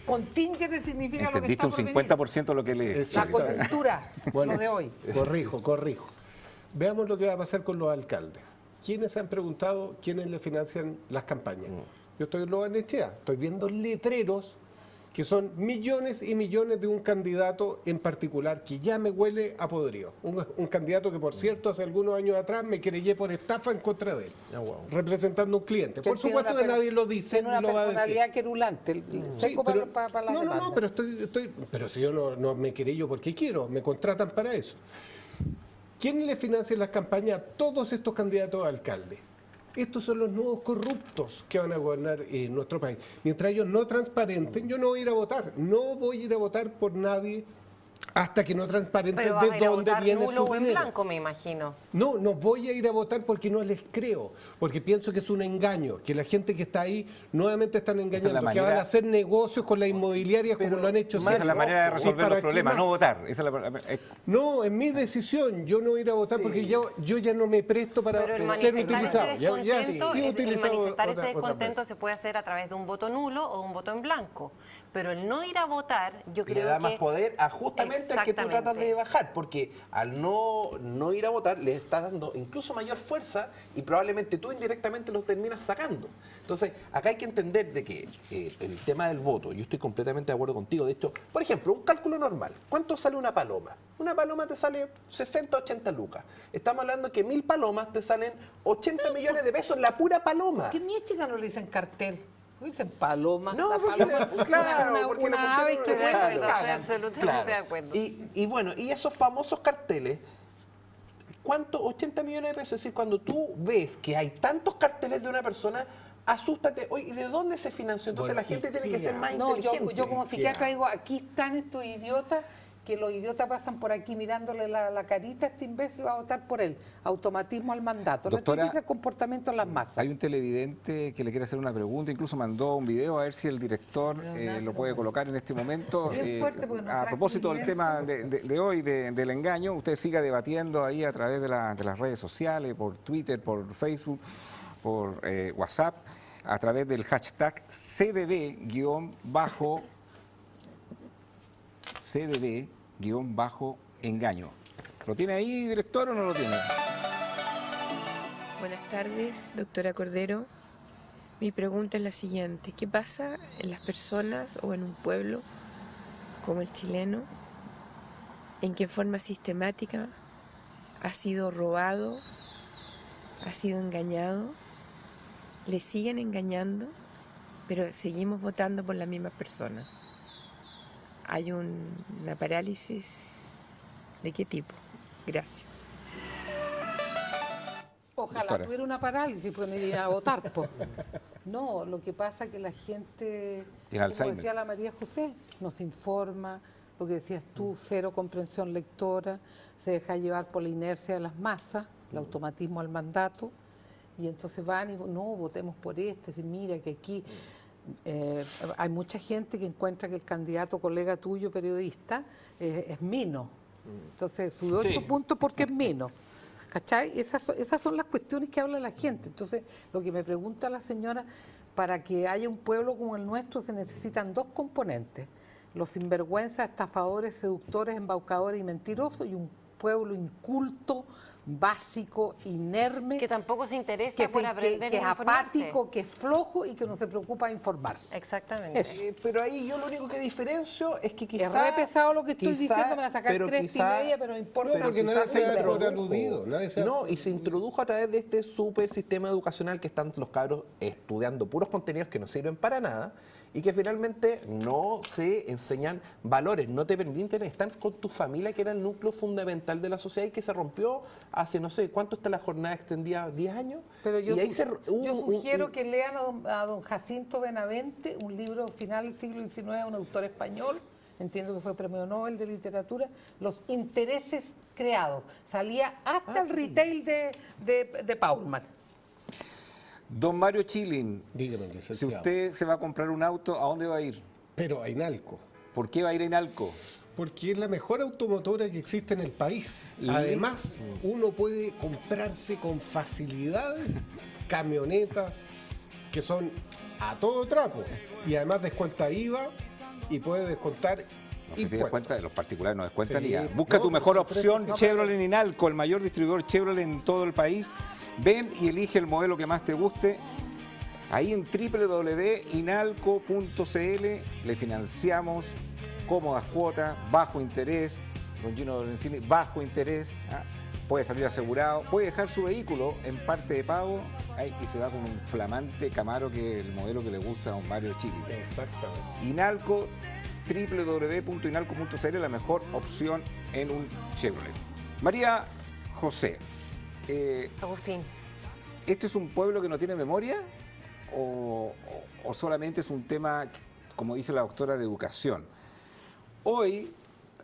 [SPEAKER 11] Contingente significa lo que está por venir.
[SPEAKER 8] Entendiste un 50% de lo que lees.
[SPEAKER 11] La coyuntura.
[SPEAKER 10] Bueno,
[SPEAKER 11] lo de hoy.
[SPEAKER 10] Corrijo. Veamos lo que va a pasar con los alcaldes. ¿Quiénes se han preguntado quiénes le financian las campañas? Yo estoy en Lo Barnechea, estoy viendo letreros que son millones y millones de un candidato en particular que ya me huele a podrido. Un candidato que, por cierto, hace algunos años atrás me querellé por estafa en contra de él, representando a un cliente. Por supuesto que nadie lo dice,
[SPEAKER 11] tiene una
[SPEAKER 10] lo va a decir.
[SPEAKER 11] personalidad querulante, seco para la demanda.
[SPEAKER 10] No, pero si yo no me querello porque quiero, me contratan para eso. ¿Quién le financia las campañas a todos estos candidatos a alcalde? Estos son los nuevos corruptos que van a gobernar nuestro país. Mientras ellos no transparenten, yo no voy a ir a votar. No voy a ir a votar por nadie Hasta que no transparenten
[SPEAKER 9] Pero vas a
[SPEAKER 10] de
[SPEAKER 9] ir a
[SPEAKER 10] dónde
[SPEAKER 9] votar
[SPEAKER 10] viene
[SPEAKER 9] nulo
[SPEAKER 10] su
[SPEAKER 9] o en
[SPEAKER 10] dinero.
[SPEAKER 9] blanco, me imagino.
[SPEAKER 10] No, no voy a ir a votar porque no les creo, porque pienso que es un engaño, que la gente que está ahí nuevamente están engañando, que van a hacer negocios con las inmobiliarias como lo han hecho
[SPEAKER 8] Esa
[SPEAKER 10] siempre.
[SPEAKER 8] es la manera de resolver
[SPEAKER 10] ¿Y para
[SPEAKER 8] los problemas,
[SPEAKER 10] qué
[SPEAKER 8] no
[SPEAKER 10] más?
[SPEAKER 8] votar. Esa es
[SPEAKER 10] No, es mi decisión, yo no ir a votar porque yo ya no me presto para
[SPEAKER 9] Pero el
[SPEAKER 10] ser
[SPEAKER 9] manifestar
[SPEAKER 10] utilizado.
[SPEAKER 9] ese
[SPEAKER 10] Ya
[SPEAKER 9] descontento,
[SPEAKER 10] he sido
[SPEAKER 9] el
[SPEAKER 10] utilizado
[SPEAKER 9] manifestar ese
[SPEAKER 10] otras
[SPEAKER 9] descontento
[SPEAKER 10] veces.
[SPEAKER 9] se puede hacer a través de un voto nulo o un voto en blanco. Pero el no ir a votar, yo creo que...
[SPEAKER 12] Le da más poder a justamente al que tú tratas de bajar, porque al no ir a votar le estás dando incluso mayor fuerza y probablemente tú indirectamente lo terminas sacando. Entonces, acá hay que entender de que el tema del voto, yo estoy completamente de acuerdo contigo. De hecho, por ejemplo, un cálculo normal. ¿Cuánto sale una paloma? Una paloma te sale 60, 80 lucas. Estamos hablando que 1000 palomas te salen 80 millones de pesos la pura paloma.
[SPEAKER 11] ¿Qué mi chica no le dicen cartel? Le dicen paloma.
[SPEAKER 12] No,
[SPEAKER 11] la
[SPEAKER 12] porque
[SPEAKER 11] paloma,
[SPEAKER 12] claro, porque le
[SPEAKER 11] una ave que
[SPEAKER 12] pusieron-
[SPEAKER 11] vuela y
[SPEAKER 12] claro.
[SPEAKER 11] cagan.
[SPEAKER 9] absolutamente
[SPEAKER 12] Claro.
[SPEAKER 9] de acuerdo.
[SPEAKER 12] Y bueno, y esos famosos carteles, ¿cuánto? 80 millones de pesos. Es decir, cuando tú ves que hay tantos carteles de una persona, asústate. Oye, ¿y de dónde se financió? Entonces
[SPEAKER 10] Bueno,
[SPEAKER 12] la gente tiene que ser más
[SPEAKER 11] No,
[SPEAKER 12] inteligente.
[SPEAKER 11] yo como psiquiatra digo, aquí están estos idiotas, que los idiotas pasan por aquí mirándole la carita a este imbécil, va a votar por él. Automatismo al mandato.
[SPEAKER 8] Doctora,
[SPEAKER 11] Rectifica el comportamiento en las masas.
[SPEAKER 8] Hay un televidente que le quiere hacer una pregunta, incluso mandó un video, a ver si el director lo puede colocar en este momento.
[SPEAKER 11] Bien fuerte, porque nos
[SPEAKER 8] A
[SPEAKER 11] trae
[SPEAKER 8] propósito del tema de hoy, del engaño, usted siga debatiendo ahí a través de las redes sociales, por Twitter, por Facebook, por WhatsApp, a través del hashtag CDB-engaño. ¿Lo tiene ahí, director, o no lo tiene?
[SPEAKER 13] Buenas tardes, doctora Cordero. Mi pregunta es la siguiente. ¿Qué pasa en las personas o en un pueblo como el chileno en que en forma sistemática ha sido robado, ha sido engañado, le siguen engañando, pero seguimos votando por la misma persona? ¿Hay una parálisis de qué tipo? Gracias.
[SPEAKER 11] Ojalá
[SPEAKER 8] Doctora.
[SPEAKER 11] tuviera una parálisis, pues me iría a votar. Po. No, lo que pasa es que la gente,
[SPEAKER 8] Tiene
[SPEAKER 11] como
[SPEAKER 8] Alzheimer.
[SPEAKER 11] decía la María José, nos informa, lo que decías tú, cero comprensión lectora, se deja llevar por la inercia de las masas, el automatismo al mandato, y entonces van y no, votemos por este, si mira que aquí hay mucha gente que encuentra que el candidato colega tuyo, periodista, es mino. Entonces sube 8 puntos porque es mino. ¿Cachai? Esas son las cuestiones que habla la gente. Entonces, lo que me pregunta la señora, para que haya un pueblo como el nuestro se necesitan dos componentes: los sinvergüenzas, estafadores, seductores, embaucadores y mentirosos, y un pueblo inculto, básico, inerme,
[SPEAKER 9] Que tampoco se interesa por aprender
[SPEAKER 11] que
[SPEAKER 9] y
[SPEAKER 11] es
[SPEAKER 9] informarse.
[SPEAKER 11] apático, que es flojo y que no se preocupa de informarse.
[SPEAKER 9] Exactamente.
[SPEAKER 11] Eso.
[SPEAKER 12] Pero ahí yo lo único que diferencio es que
[SPEAKER 11] Es
[SPEAKER 12] quizá...
[SPEAKER 11] re pesado lo que estoy diciendo, me van a sacar
[SPEAKER 12] pero
[SPEAKER 11] cresta
[SPEAKER 12] quizá-
[SPEAKER 11] y media, pero no importa.
[SPEAKER 12] pero
[SPEAKER 10] porque
[SPEAKER 12] quizá
[SPEAKER 10] nadie se da por
[SPEAKER 12] introdujo.
[SPEAKER 10] aludido, nadie se da
[SPEAKER 12] No,
[SPEAKER 10] por-
[SPEAKER 12] y se introdujo a través de este súper sistema educacional que están los cabros estudiando puros contenidos que no sirven para nada y que finalmente no se enseñan valores, no te permiten estar con tu familia, que era el núcleo fundamental de la sociedad y que se rompió hace, no sé, ¿cuánto está la jornada extendida? ¿10 años?
[SPEAKER 11] Pero yo,
[SPEAKER 12] Y ahí
[SPEAKER 11] yo sugiero que lean a don Jacinto Benavente, un libro final del siglo XIX, un autor español, entiendo que fue premio Nobel de Literatura, Los intereses creados. Salía hasta el retail de Paulman.
[SPEAKER 8] Don Mario Chilin,
[SPEAKER 10] Dígame,
[SPEAKER 8] si
[SPEAKER 10] licenciado.
[SPEAKER 8] usted se va a comprar un auto, ¿a dónde va a ir?
[SPEAKER 10] Pero a Inalco.
[SPEAKER 8] ¿Por qué va a ir a Inalco?
[SPEAKER 10] Porque es la mejor automotora que existe en el país. Además, uno puede comprarse con facilidades camionetas que son a todo trapo. Y además descuenta IVA y puede descontar
[SPEAKER 8] No sé si descuenta, los particulares no descuentan
[SPEAKER 10] Sí.
[SPEAKER 8] ni nada. Busca
[SPEAKER 10] No,
[SPEAKER 8] tu mejor
[SPEAKER 10] por
[SPEAKER 8] opción,
[SPEAKER 10] supuesto.
[SPEAKER 8] Chevrolet en Inalco, el mayor distribuidor Chevrolet en todo el país. Ven y elige el modelo que más te guste. Ahí en www.inalco.cl le financiamos cómodas cuotas, bajo interés. Don Gino Lorenzini, bajo interés. Puede salir asegurado, puede dejar su vehículo en parte de pago y se va con un flamante Camaro, que es el modelo que le gusta a don Mario Chili.
[SPEAKER 10] Exactamente.
[SPEAKER 8] Inalco, www.inalco.cl, la mejor opción en un Chevrolet. María José,
[SPEAKER 9] Agustín.
[SPEAKER 8] ¿esto es un pueblo que no tiene memoria o solamente es un tema, como dice la doctora, de educación? Hoy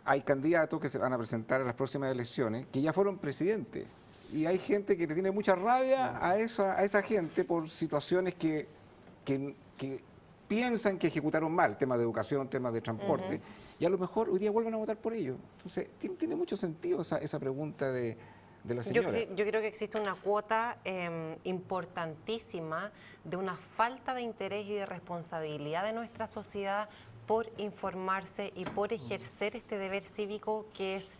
[SPEAKER 8] hay candidatos que se van a presentar a las próximas elecciones que ya fueron presidentes. Y hay gente que le tiene mucha rabia a esa gente por situaciones que piensan que ejecutaron mal, temas de educación, temas de transporte, y a lo mejor hoy día vuelven a votar por ello. Entonces, tiene mucho sentido esa pregunta de la señora.
[SPEAKER 9] Yo creo que existe una cuota importantísima de una falta de interés y de responsabilidad de nuestra sociedad por informarse y por ejercer este deber cívico que es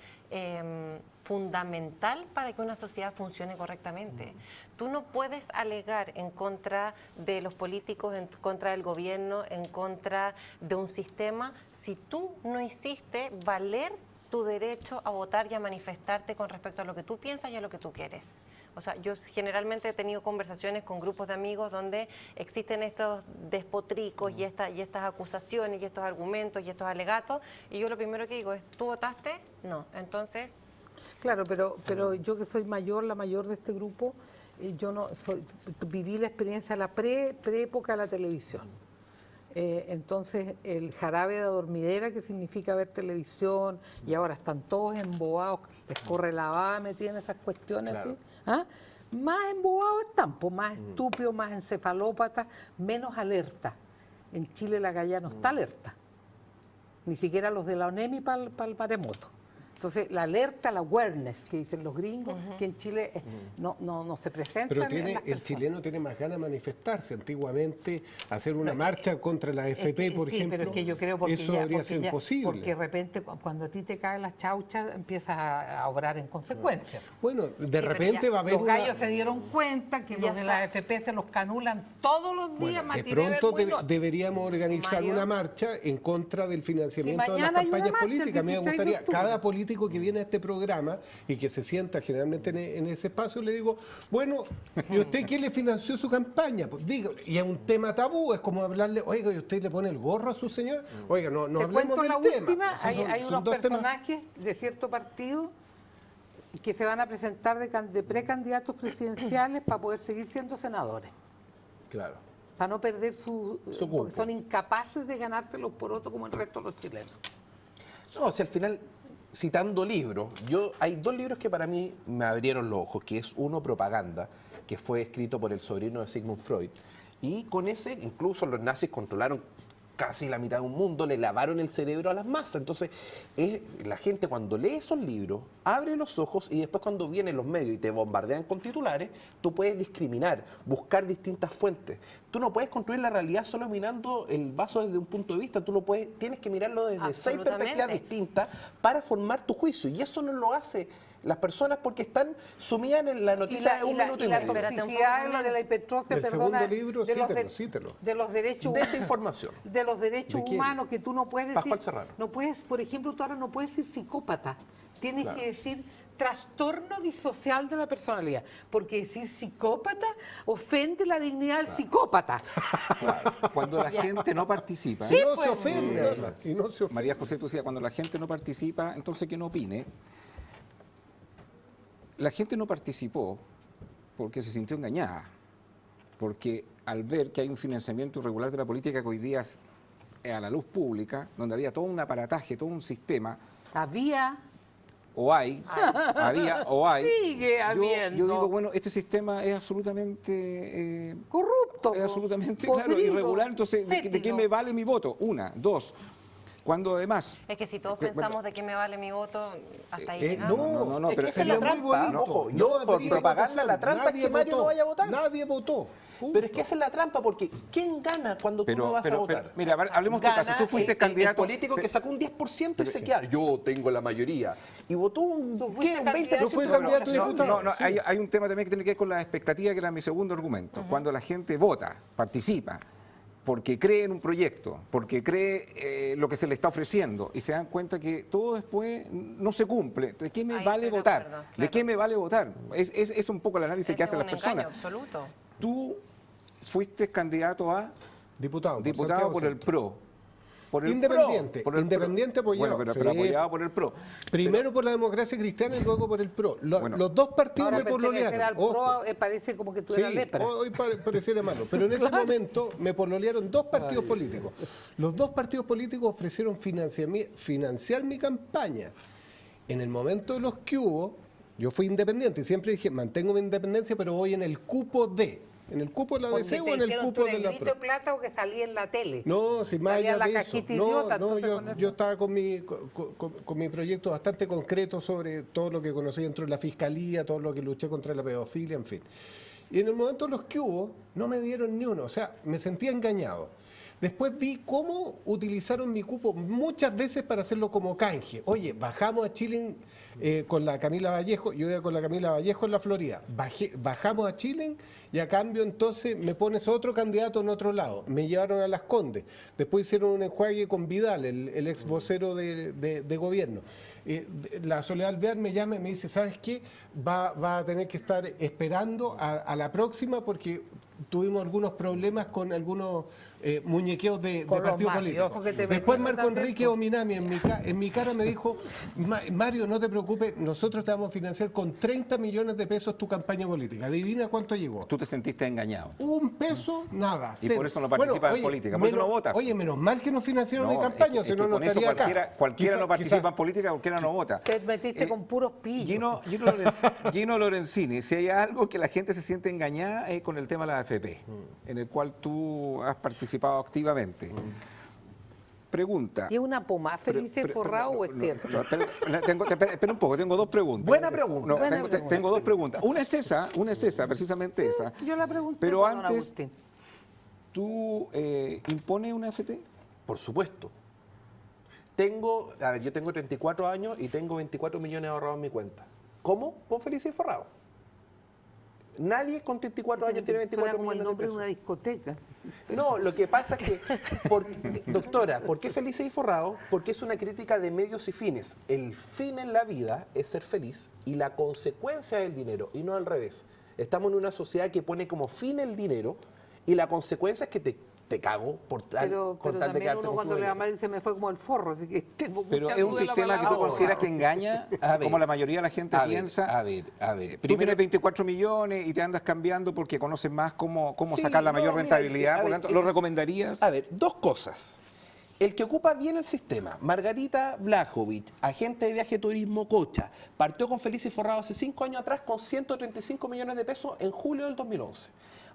[SPEAKER 9] fundamental para que una sociedad funcione correctamente. Tú no puedes alegar en contra de los políticos, en contra del gobierno, en contra de un sistema, si tú no hiciste valer tu derecho a votar y a manifestarte con respecto a lo que tú piensas y a lo que tú quieres. O sea, yo generalmente he tenido conversaciones con grupos de amigos donde existen estos despotricos y estas acusaciones y estos argumentos y estos alegatos, y yo lo primero que digo es, ¿tú votaste? No. Entonces...
[SPEAKER 11] Claro, pero yo que soy la mayor de este grupo, yo viví la experiencia de la pre-época de la televisión. Entonces el jarabe de dormidera, que significa ver televisión, y ahora están todos embobados, les corre la baba metida en esas cuestiones, claro. ¿Sí? ¿Ah? Más embobados están, pues, más estúpidos, más encefalópatas, menos alerta. En Chile la galla no está alerta, ni siquiera los de la ONEMI para el maremoto. Entonces, la alerta, la awareness, que dicen los gringos, que en Chile no se presenta.
[SPEAKER 10] Pero el chileno tiene más ganas de manifestarse. Antiguamente, hacer una marcha contra la AFP, por ejemplo,
[SPEAKER 11] pero es que yo creo eso
[SPEAKER 10] habría sido imposible.
[SPEAKER 11] Porque de repente, cuando a ti te caen las chauchas, empiezas a obrar en consecuencia.
[SPEAKER 10] Bueno, de repente va a haber
[SPEAKER 11] los gallos se dieron cuenta que los de la AFP se los canulan todos los días.
[SPEAKER 10] Bueno, de pronto deberíamos organizar una marcha en contra del financiamiento de las campañas políticas. Me gustaría, cada político que viene a este programa y que se sienta generalmente en ese espacio, le digo, bueno, ¿y usted quién le financió su campaña? Pues diga, y es un tema tabú, es como hablarle, oiga, ¿y usted le pone el gorro a su señor? Oiga, no hablemos del tema.
[SPEAKER 11] Te cuento la última, hay unos personajes de cierto partido que se van a presentar de precandidatos presidenciales para poder seguir siendo senadores.
[SPEAKER 10] Claro.
[SPEAKER 11] Para no perder porque son incapaces de ganarse los porotos como el resto de los chilenos.
[SPEAKER 12] No, o sea, al final... Citando libros, hay dos libros que para mí me abrieron los ojos, que es uno, Propaganda, que fue escrito por el sobrino de Sigmund Freud, y con ese incluso los nazis controlaron casi la mitad de un mundo, le lavaron el cerebro a las masas. Entonces, la gente cuando lee esos libros, abre los ojos y después cuando vienen los medios y te bombardean con titulares, tú puedes discriminar, buscar distintas fuentes. Tú no puedes construir la realidad solo mirando el vaso desde un punto de vista, tienes que mirarlo desde 6 perspectivas distintas para formar tu juicio, y eso no lo hace las personas porque están sumidas en la noticia de un minuto y medio.
[SPEAKER 11] La toxicidad de la hipertrofia, perdona,
[SPEAKER 10] libro, cítelo.
[SPEAKER 11] De los derechos
[SPEAKER 12] desinformación.
[SPEAKER 11] De los derechos humanos, que tú no puedes decir.
[SPEAKER 12] No
[SPEAKER 11] puedes, por ejemplo, tú ahora no puedes decir psicópata. Tienes que decir trastorno disocial de la personalidad, porque decir psicópata ofende la dignidad del psicópata.
[SPEAKER 8] Claro. Cuando la gente no participa.
[SPEAKER 11] Sí,
[SPEAKER 10] no se ofende.
[SPEAKER 8] María José, tú decías, cuando la gente no participa, entonces que no opine. La gente no participó porque se sintió engañada, porque al ver que hay un financiamiento irregular de la política que hoy día es a la luz pública, donde había todo un aparataje, todo un sistema.
[SPEAKER 11] Había
[SPEAKER 8] Sigue habiendo. Yo digo, bueno, este sistema es absolutamente
[SPEAKER 11] corrupto.
[SPEAKER 8] Es absolutamente, claro, irregular. Entonces, ¿de qué me vale mi voto? Una, dos. Cuando además...
[SPEAKER 9] Es que si todos pensamos de qué me vale mi voto, hasta ahí llegamos.
[SPEAKER 12] No, pero es que es la trampa. Ojo, por propaganda, la trampa es que Mario no vaya a votar.
[SPEAKER 10] Nadie votó.
[SPEAKER 12] Pero es que esa es la trampa, porque ¿quién gana cuando tú no vas a votar?
[SPEAKER 8] Mira, hablemos de tu caso. Tú fuiste candidato...
[SPEAKER 12] El político que sacó un 10% y se queda. Yo tengo la mayoría. Y votó un 20%.
[SPEAKER 10] Yo fui candidato a diputado.
[SPEAKER 8] Hay un tema también que tiene que ver con la expectativa, que era mi segundo argumento. Cuando la gente vota, participa, porque cree en un proyecto, porque cree lo que se le está ofreciendo, y se dan cuenta que todo después no se cumple. ¿De qué me vale votar? Claro. ¿De qué me vale votar? Es un poco el análisis que hacen las personas.
[SPEAKER 9] Absoluto.
[SPEAKER 8] Tú fuiste candidato a
[SPEAKER 10] diputado
[SPEAKER 8] por el PRO. Por el
[SPEAKER 10] Independiente.
[SPEAKER 8] PRO, por el
[SPEAKER 10] Independiente
[SPEAKER 8] PRO.
[SPEAKER 10] apoyado.
[SPEAKER 8] Bueno, pero apoyado por el PRO.
[SPEAKER 10] Primero por la Democracia Cristiana y luego por el PRO. Los dos partidos
[SPEAKER 11] Ahora
[SPEAKER 10] me pololearon.
[SPEAKER 11] al PRO parece como que tú eras lepra.
[SPEAKER 10] Hoy pareciera malo. Pero en ese momento me pololearon dos partidos políticos. Los dos partidos políticos ofrecieron financiar mi campaña. En el momento de los que hubo, yo fui independiente y siempre dije, mantengo mi independencia, pero voy en el cupo de... ¿En el cupo de la DC o en el cupo de la PRO?
[SPEAKER 11] ¿De plata o que salía en la tele?
[SPEAKER 10] No, si más allá
[SPEAKER 11] la
[SPEAKER 10] de eso.
[SPEAKER 11] cajita idiota,
[SPEAKER 10] Yo estaba con mi proyecto bastante concreto sobre todo lo que conocí dentro de la fiscalía, todo lo que luché contra la pedofilia, en fin. Y en el momento de los que hubo, no me dieron ni uno, o sea, me sentía engañado. Después vi cómo utilizaron mi cupo muchas veces para hacerlo como canje. Oye, bajamos a Chile con la Camila Vallejo, yo iba con la Camila Vallejo en la Florida. Bajamos a Chile y a cambio entonces me pones otro candidato en otro lado. Me llevaron a Las Condes. Después hicieron un enjuague con Vidal, el ex vocero de gobierno. La Soledad Alvear me llama y me dice, ¿sabes qué? Va a tener que estar esperando a la próxima porque tuvimos algunos problemas con algunos muñequeos de partido político. Después Marco Enrique Ominami en mi cara me dijo, Mario, no te preocupes, nosotros te vamos a financiar con 30 millones de pesos tu campaña política. Adivina cuánto llegó.
[SPEAKER 8] Tú te sentiste engañado.
[SPEAKER 10] Un peso, nada.
[SPEAKER 8] Y por eso no participas en política, por eso no votas.
[SPEAKER 10] Oye, menos mal que no financiaron mi campaña, si no estaría acá.
[SPEAKER 8] Cualquiera no participa en política, cualquiera no vota.
[SPEAKER 11] Te metiste con puros pillos.
[SPEAKER 8] Gino Lorenzini, si hay algo que la gente se siente engañada es con el tema de la AFP, en el cual tú has participado activamente. Pregunta.
[SPEAKER 11] ¿Y es una pomada feliz forrado o es cierto?
[SPEAKER 8] Espera un poco, tengo dos preguntas.
[SPEAKER 12] Buena pregunta.
[SPEAKER 8] Tengo dos preguntas. Una es esa, precisamente esa.
[SPEAKER 11] Yo la pregunté.
[SPEAKER 8] Pero antes, ¿tú impones una AFP?
[SPEAKER 12] Por supuesto. Yo tengo 34 años y tengo 24 millones ahorrados en mi cuenta. ¿Cómo? Con Felices y Forrados. Nadie con 34 años tiene 24
[SPEAKER 11] como
[SPEAKER 12] millones
[SPEAKER 11] el nombre
[SPEAKER 12] de pesos.
[SPEAKER 11] de una discoteca.
[SPEAKER 12] No, lo que pasa es que, doctora, ¿por qué Felices y Forrados? Porque es una crítica de medios y fines. El fin en la vida es ser feliz y la consecuencia es el dinero, y no al revés. Estamos en una sociedad que pone como fin el dinero y la consecuencia es que te cago por tal,
[SPEAKER 11] pero
[SPEAKER 12] con tal de
[SPEAKER 11] también uno cuando le va mal se me fue como el forro, así que tengo
[SPEAKER 8] pero
[SPEAKER 11] mucha
[SPEAKER 8] es un
[SPEAKER 11] duda de la
[SPEAKER 8] sistema que tú
[SPEAKER 11] palabra.
[SPEAKER 8] consideras que engaña, como la mayoría de la gente piensa.
[SPEAKER 12] A ver.
[SPEAKER 8] Tú tienes 24 millones y te andas cambiando porque conoces más cómo sacar la mayor rentabilidad. Por lo tanto, ¿lo recomendarías?
[SPEAKER 12] A ver, dos cosas. El que ocupa bien el sistema, Margarita Blajovic, agente de viaje turismo Cocha, partió con Felices y Forrados hace 5 años atrás con 135 millones de pesos en julio del 2011.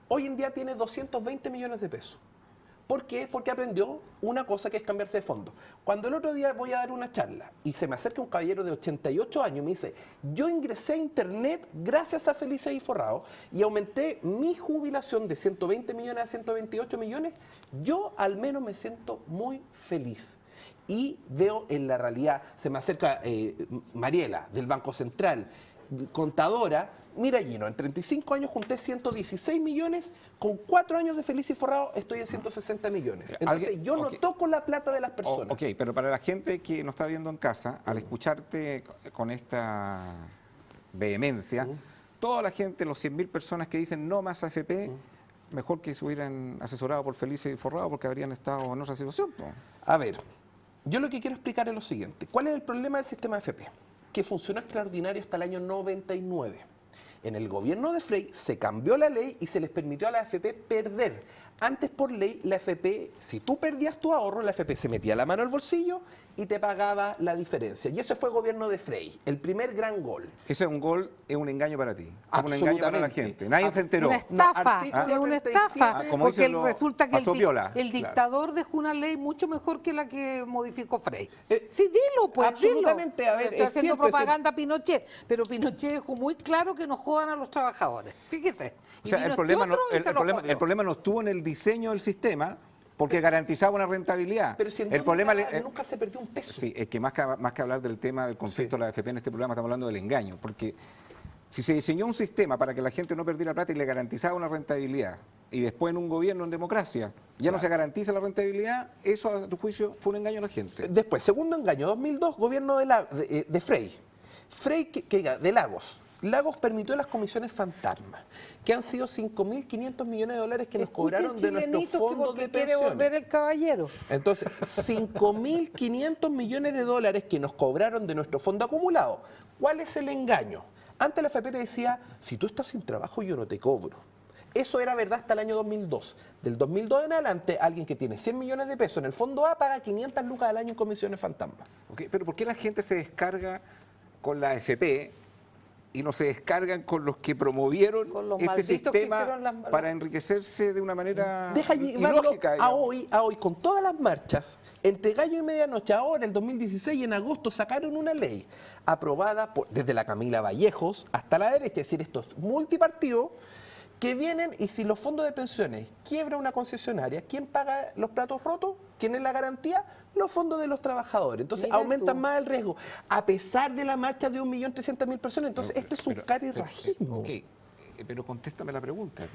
[SPEAKER 12] Hoy en día tiene 220 millones de pesos. ¿Por qué? Porque aprendió una cosa que es cambiarse de fondo. Cuando el otro día voy a dar una charla y se me acerca un caballero de 88 años y me dice, yo ingresé a internet gracias a Felices y Forrados y aumenté mi jubilación de 120 millones a 128 millones, yo al menos me siento muy feliz. Y veo en la realidad, se me acerca Mariela del Banco Central, contadora. Mira, Gino, en 35 años junté 116 millones, con 4 años de Felices y Forrados estoy en 160 millones. Entonces yo no toco la plata de las personas.
[SPEAKER 8] Ok, pero para la gente que nos está viendo en casa, al escucharte con esta vehemencia, toda la gente, los 100.000 personas que dicen no más AFP, mejor que se hubieran asesorado por Felices y Forrados porque habrían estado en otra situación.
[SPEAKER 12] A ver, yo lo que quiero explicar es lo siguiente. ¿Cuál es el problema del sistema AFP? Que funcionó extraordinario hasta el año 99. En el gobierno de Frey se cambió la ley y se les permitió a la AFP perder. Antes, por ley, la AFP, si tú perdías tu ahorro, la AFP se metía la mano al bolsillo y te pagaba la diferencia. Y eso fue gobierno de Frey, el primer gran gol.
[SPEAKER 8] Ese es un gol, es un engaño para ti. Es un engaño para la gente. Nadie se enteró.
[SPEAKER 11] Una estafa,
[SPEAKER 12] No,
[SPEAKER 11] es una estafa.
[SPEAKER 8] como
[SPEAKER 11] Porque
[SPEAKER 8] dicen
[SPEAKER 11] resulta que el
[SPEAKER 8] Claro.
[SPEAKER 11] dictador dejó una ley mucho mejor que la que modificó Frey. Sí, dilo, pues,
[SPEAKER 12] absolutamente,
[SPEAKER 11] dilo.
[SPEAKER 12] a ver,
[SPEAKER 11] Estoy
[SPEAKER 12] es
[SPEAKER 11] haciendo
[SPEAKER 12] siempre
[SPEAKER 11] propaganda a Pinochet, pero Pinochet dejó muy claro que no jodan a los trabajadores. Fíjese.
[SPEAKER 8] O sea, el problema no estuvo en el diseño del sistema, porque garantizaba una rentabilidad.
[SPEAKER 12] Pero si
[SPEAKER 8] el problema
[SPEAKER 12] nunca se perdió un peso.
[SPEAKER 8] Sí, es que más que hablar del tema del conflicto de la AFP en este programa, estamos hablando del engaño, porque si se diseñó un sistema para que la gente no perdiera plata y le garantizaba una rentabilidad, y después en un gobierno en democracia ya no se garantiza la rentabilidad, eso a tu juicio fue un engaño a la gente.
[SPEAKER 12] Después, segundo engaño, 2002, gobierno de Frey. Frey de Lagos. Lagos permitió las comisiones fantasma, que han sido 5.500 millones de dólares que nos cobraron de nuestros fondos de
[SPEAKER 11] quiere volver
[SPEAKER 12] pensiones.
[SPEAKER 11] el caballero.
[SPEAKER 12] Entonces, 5.500 millones de dólares que nos cobraron de nuestro fondo acumulado. ¿Cuál es el engaño? Antes la FP te decía, si tú estás sin trabajo yo no te cobro. Eso era verdad hasta el año 2002. Del 2002 en adelante, alguien que tiene 100 millones de pesos en el fondo A paga 500 lucas al año en comisiones fantasma.
[SPEAKER 8] Okay, pero ¿por qué la gente se descarga con la AFP y no se descargan con los que promovieron este sistema para enriquecerse de una manera
[SPEAKER 12] Deja llevarlo
[SPEAKER 8] ilógica?
[SPEAKER 12] a hoy, con todas las marchas, entre gallo y medianoche, ahora, el 2016 y en agosto, sacaron una ley aprobada desde la Camila Vallejos hasta la derecha, es decir, estos multipartidos, que vienen y si los fondos de pensiones quiebra una concesionaria, ¿quién paga los platos rotos? ¿Quién es la garantía? Los fondos de los trabajadores. Entonces aumentan más el riesgo. A pesar de la marcha de 1.300.000 personas, entonces esto es un carirrajismo.
[SPEAKER 8] Ok, pero contéstame la pregunta.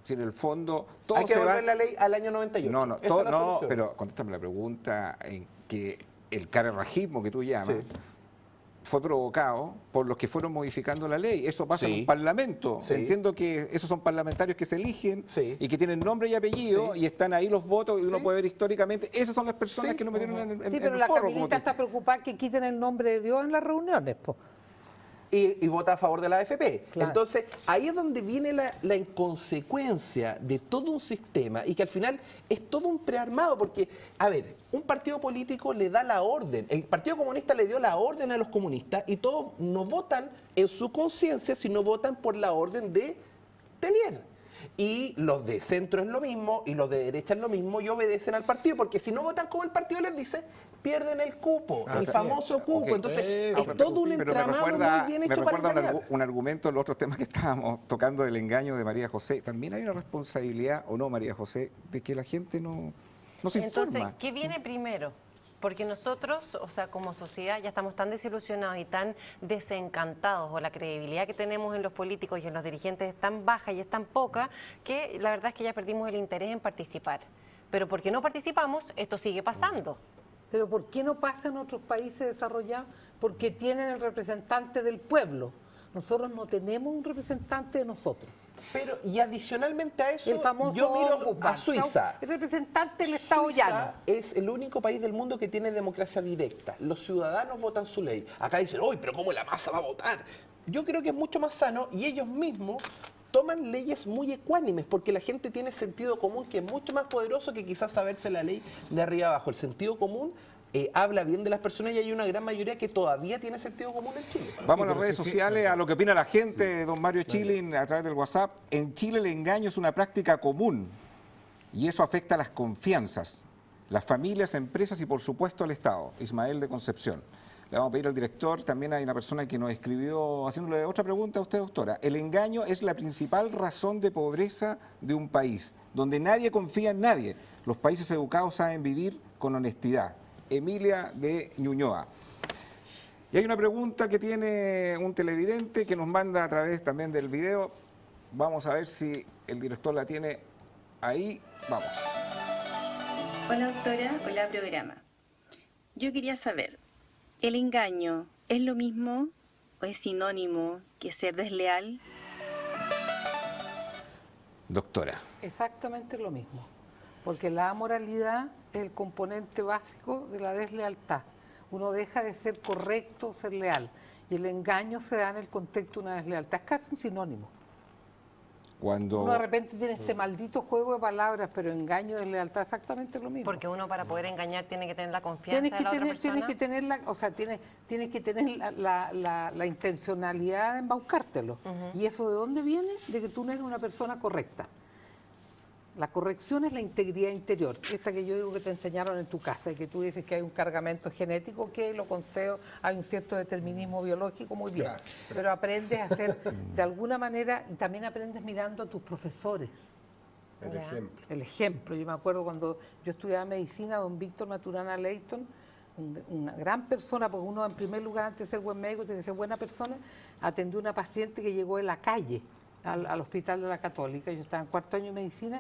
[SPEAKER 8] Si en el fondo todo
[SPEAKER 12] hay que
[SPEAKER 8] se
[SPEAKER 12] volver
[SPEAKER 8] va...
[SPEAKER 12] la ley al año 98.
[SPEAKER 8] No,
[SPEAKER 12] Esa es la
[SPEAKER 8] no,
[SPEAKER 12] solución.
[SPEAKER 8] pero contéstame la pregunta en que el carirrajismo que tú llamas fue provocado por los que fueron modificando la ley. Eso pasa en un parlamento. Entiendo que esos son parlamentarios que se eligen y que tienen nombre y apellido y están ahí los votos y uno puede ver históricamente. Esas son las personas que lo metieron en el
[SPEAKER 11] pero
[SPEAKER 8] en
[SPEAKER 11] la
[SPEAKER 8] el forro.
[SPEAKER 11] Camilita está preocupada que quiten el nombre de Dios en las reuniones, po.
[SPEAKER 12] Y vota a favor de la AFP.
[SPEAKER 11] Claro.
[SPEAKER 12] Entonces, ahí es donde viene la inconsecuencia de todo un sistema y que al final es todo un prearmado, porque, a ver, un partido político le da la orden, el Partido Comunista le dio la orden a los comunistas y todos no votan en su conciencia, sino votan por la orden de Telier. Y los de centro es lo mismo y los de derecha es lo mismo y obedecen al partido, porque si no votan como el partido les dice, pierden el cupo, el famoso cupo.
[SPEAKER 8] Okay.
[SPEAKER 12] Entonces, es todo un entramado muy bien hecho para engañar.
[SPEAKER 8] Un argumento en los otros temas que estábamos tocando del engaño de María José. También hay una responsabilidad, o no, María José, de que la gente no se informa.
[SPEAKER 9] Entonces, ¿qué viene primero? Porque nosotros, o sea, como sociedad ya estamos tan desilusionados y tan desencantados, o la credibilidad que tenemos en los políticos y en los dirigentes es tan baja y es tan poca, que la verdad es que ya perdimos el interés en participar. Pero porque no participamos, esto sigue pasando.
[SPEAKER 11] Pero ¿por qué no pasa en otros países desarrollados? Porque tienen el representante del pueblo. Nosotros no tenemos un representante de nosotros.
[SPEAKER 12] Pero, y adicionalmente a eso,
[SPEAKER 11] el famoso
[SPEAKER 12] yo miro
[SPEAKER 11] Guzmán,
[SPEAKER 12] a Suiza.
[SPEAKER 11] El representante del Estado llano.
[SPEAKER 12] Es el único país del mundo que tiene democracia directa. Los ciudadanos votan su ley. Acá dicen, uy, pero ¿cómo la masa va a votar? Yo creo que es mucho más sano y ellos mismos toman leyes muy ecuánimes porque la gente tiene sentido común que es mucho más poderoso que quizás saberse la ley de arriba abajo. El sentido común habla bien de las personas y hay una gran mayoría que todavía tiene sentido común en Chile.
[SPEAKER 8] Vamos a las redes sociales, a lo que opina la gente, don Mario Chilin, a través del WhatsApp. En Chile el engaño es una práctica común y eso afecta a las confianzas, las familias, empresas y por supuesto al Estado. Ismael de Concepción. Le vamos a pedir al director, también hay una persona que nos escribió haciéndole otra pregunta a usted, doctora. El engaño es la principal razón de pobreza de un país, donde nadie confía en nadie. Los países educados saben vivir con honestidad. Emilia de Ñuñoa. Y hay una pregunta que tiene un televidente que nos manda a través también del video. Vamos a ver si el director la tiene ahí. Vamos.
[SPEAKER 14] Hola doctora, hola programa. Yo quería saber, ¿el engaño es lo mismo o es sinónimo que ser desleal?
[SPEAKER 8] Doctora.
[SPEAKER 11] Exactamente lo mismo, porque la amoralidad es el componente básico de la deslealtad. Uno deja de ser correcto, ser leal, y el engaño se da en el contexto de una deslealtad. Es casi un sinónimo.
[SPEAKER 8] Cuando
[SPEAKER 11] uno de repente tiene este maldito juego de palabras, pero engaño y deslealtad es exactamente lo mismo.
[SPEAKER 9] Porque uno para poder engañar tiene que tener la confianza de la otra persona.
[SPEAKER 11] Tienes que tener la intencionalidad de embaucártelo. ¿Y eso de dónde viene? De que tú no eres una persona correcta. La corrección es la integridad interior, esta que yo digo que te enseñaron en tu casa y que tú dices que hay un cargamento genético que lo concedo, hay un cierto determinismo biológico, muy bien. Gracias. Pero aprendes a hacer de alguna manera, y también aprendes mirando a tus profesores.
[SPEAKER 10] El ejemplo.
[SPEAKER 11] El ejemplo. Yo me acuerdo cuando yo estudiaba medicina, don Víctor Maturana Leighton, una gran persona, porque uno en primer lugar antes de ser buen médico tiene que ser buena persona, atendió a una paciente que llegó de la calle al hospital de la Católica. Yo estaba en cuarto año de medicina,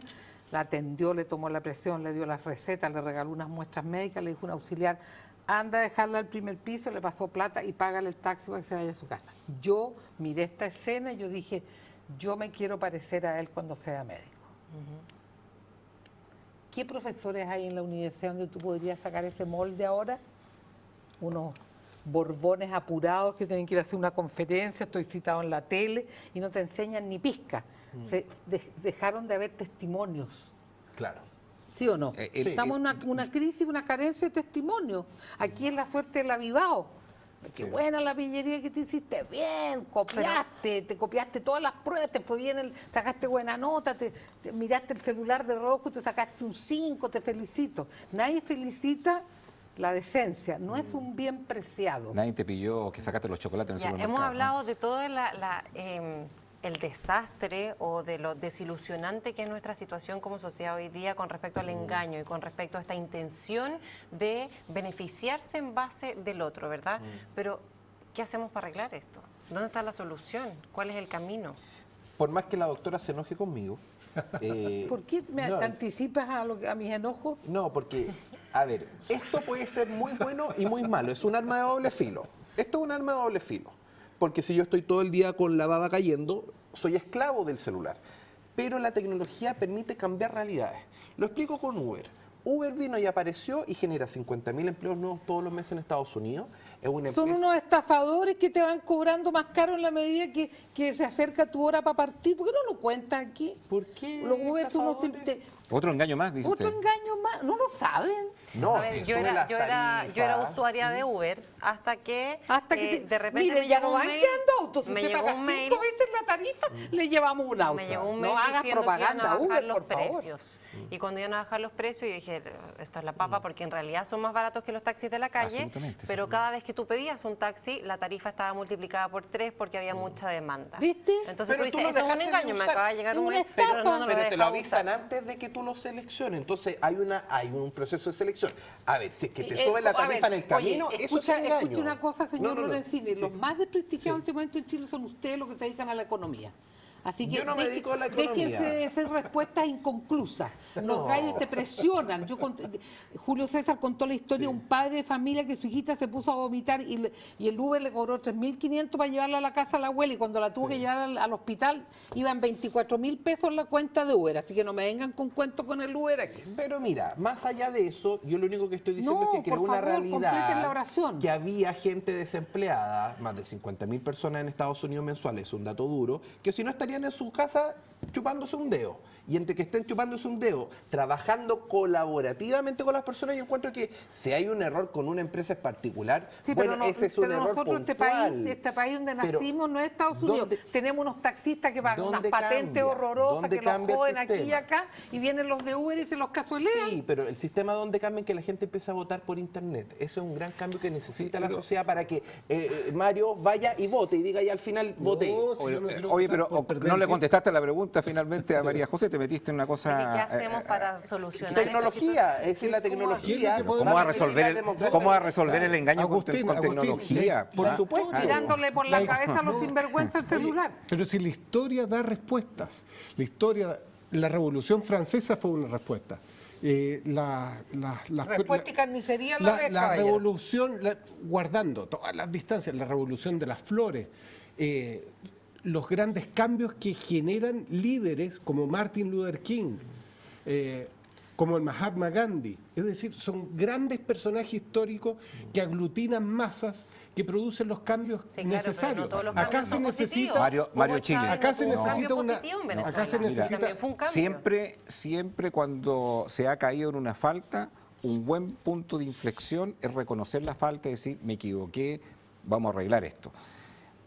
[SPEAKER 11] la atendió, le tomó la presión, le dio las recetas, le regaló unas muestras médicas, le dijo un auxiliar, anda a dejarla al primer piso, le pasó plata y págale el taxi para que se vaya a su casa. Yo miré esta escena y yo dije, yo me quiero parecer a él cuando sea médico. ¿Qué profesores hay en la universidad donde tú podrías sacar ese molde ahora? Unos borbones apurados que tienen que ir a hacer una conferencia, estoy citado en la tele, y no te enseñan ni pizca. Dejaron de haber testimonios.
[SPEAKER 12] Claro.
[SPEAKER 11] ¿Sí o no? Estamos en una crisis, una carencia de testimonios. Aquí es la suerte del avivado. Qué buena la pillería que te hiciste, bien, copiaste, te copiaste todas las pruebas, te fue bien, sacaste buena nota, te miraste el celular de rojo, te sacaste un 5, te felicito. Nadie felicita la decencia, no es un bien preciado.
[SPEAKER 8] Nadie te pilló que sacaste los chocolates en el supermercado.
[SPEAKER 9] Hemos hablado de todo el desastre o de lo desilusionante que es nuestra situación como sociedad hoy día con respecto al engaño y con respecto a esta intención de beneficiarse en base del otro, ¿verdad? Pero, ¿qué hacemos para arreglar esto? ¿Dónde está la solución? ¿Cuál es el camino?
[SPEAKER 12] Por más que la doctora se enoje conmigo...
[SPEAKER 11] ¿Por qué te anticipas a mis enojos?
[SPEAKER 12] No, porque, a ver, esto puede ser muy bueno y muy malo, es un arma de doble filo. Esto es un arma de doble filo. Porque si yo estoy todo el día con la baba cayendo, soy esclavo del celular. Pero la tecnología permite cambiar realidades. Lo explico con Uber. Uber vino y apareció y genera 50.000 empleos nuevos todos los meses en Estados Unidos. Es una
[SPEAKER 11] Son unos estafadores que te van cobrando más caro en la medida que se acerca tu hora para partir. ¿Por qué no lo cuentan aquí?
[SPEAKER 12] ¿Por qué?
[SPEAKER 11] Los Uber son unos...
[SPEAKER 8] Otro engaño más, dice
[SPEAKER 11] Otro
[SPEAKER 8] usted.
[SPEAKER 11] engaño más, no lo saben.
[SPEAKER 12] No,
[SPEAKER 9] a ver, yo era usuaria de Uber hasta que de repente
[SPEAKER 11] mire,
[SPEAKER 9] me
[SPEAKER 11] ya
[SPEAKER 9] llegó
[SPEAKER 11] no
[SPEAKER 9] un
[SPEAKER 11] van
[SPEAKER 9] mail.
[SPEAKER 11] quedando autos. Si
[SPEAKER 9] Me
[SPEAKER 11] usted
[SPEAKER 9] llegó
[SPEAKER 11] paga
[SPEAKER 9] un mail.
[SPEAKER 11] 5 veces la tarifa, le llevamos un auto.
[SPEAKER 9] Me llegó un mail
[SPEAKER 11] no hagas
[SPEAKER 9] diciendo
[SPEAKER 11] propaganda,
[SPEAKER 9] que iban a bajar
[SPEAKER 11] Uber,
[SPEAKER 9] los
[SPEAKER 11] por favor.
[SPEAKER 9] precios. Y cuando iban a bajar los precios, yo dije, esto es la papa, porque en realidad son más baratos que los taxis de la calle. Pero cada vez que tú pedías un taxi, la tarifa estaba multiplicada por 3 porque había mucha demanda.
[SPEAKER 11] ¿Viste?
[SPEAKER 9] Entonces
[SPEAKER 12] Pero
[SPEAKER 9] tú dices, eso es un engaño, me acaba de llegar un mail, pero no lo he
[SPEAKER 12] pero te lo
[SPEAKER 9] dejado
[SPEAKER 12] avisan
[SPEAKER 9] usar.
[SPEAKER 12] antes de que tú lo selecciones. Entonces hay un proceso de selección. A ver, si es que te sube la tarifa en el camino, eso es engaño.
[SPEAKER 11] Escuche una cosa, señor Lorenzini,
[SPEAKER 12] Sí.
[SPEAKER 11] los más desprestigiados en este momento en Chile son ustedes los que se dedican a la economía. Así que
[SPEAKER 12] Yo no me dedico a la economía.
[SPEAKER 11] déjense de hacer respuestas inconclusas. Los gallos te presionan. Julio César contó la historia de un padre de familia que su hijita se puso a vomitar y el Uber le cobró 3.500 para llevarla a la casa a la abuela, y cuando la tuvo que llevar al hospital iban 24.000 pesos en la cuenta de Uber. Así que no me vengan con cuentos con el Uber aquí.
[SPEAKER 12] Pero mira, más allá de eso, yo lo único que estoy diciendo es que creó una
[SPEAKER 11] completen la
[SPEAKER 12] realidad
[SPEAKER 11] oración.
[SPEAKER 12] que había gente desempleada, más de 50.000 personas en Estados Unidos mensuales, es un dato duro, que si no estarían en su casa chupándose un dedo. Y entre que estén chupándose un dedo, trabajando colaborativamente con las personas, yo encuentro que si hay un error con una empresa en particular,
[SPEAKER 11] Sí,
[SPEAKER 12] bueno,
[SPEAKER 11] pero
[SPEAKER 12] ese es un error
[SPEAKER 11] nosotros
[SPEAKER 12] puntual.
[SPEAKER 11] este país donde
[SPEAKER 12] Pero,
[SPEAKER 11] nacimos no es Estados Unidos. Tenemos unos taxistas que pagan unas
[SPEAKER 12] ¿dónde
[SPEAKER 11] patentes
[SPEAKER 12] cambia?
[SPEAKER 11] horrorosas
[SPEAKER 12] ¿Dónde
[SPEAKER 11] que los
[SPEAKER 12] cambia el
[SPEAKER 11] joden aquí y
[SPEAKER 12] sistema?
[SPEAKER 11] acá, y vienen los de Uber y se los casuelean.
[SPEAKER 12] Sí, pero el sistema donde cambia que la gente empieza a votar por internet. Eso es un gran cambio que necesita la sociedad para que Mario vaya y vote y diga ya al final voté.
[SPEAKER 8] Oye, pero no le contestaste la pregunta finalmente a María José, te metiste en una cosa...
[SPEAKER 9] ¿Qué hacemos para solucionar
[SPEAKER 12] Tecnología, es decir, la tecnología.
[SPEAKER 8] ¿Cómo va a resolver el engaño con tecnología?
[SPEAKER 10] Por supuesto.
[SPEAKER 11] Tirándole por la cabeza a los sinvergüenza el celular.
[SPEAKER 10] Pero si la historia da respuestas, la Revolución Francesa fue una respuesta.
[SPEAKER 11] Respuesta y carnicería
[SPEAKER 10] la revolución, guardando todas las distancias, la revolución de las flores, los grandes cambios que generan líderes como Martin Luther King, como el Mahatma Gandhi. Es decir, son grandes personajes históricos que aglutinan masas, que producen los cambios necesarios. Acá se necesita
[SPEAKER 8] Mario Chile.
[SPEAKER 10] Acá se necesita
[SPEAKER 8] siempre cuando se ha caído en una falta, un buen punto de inflexión es reconocer la falta y decir, me equivoqué, vamos a arreglar esto.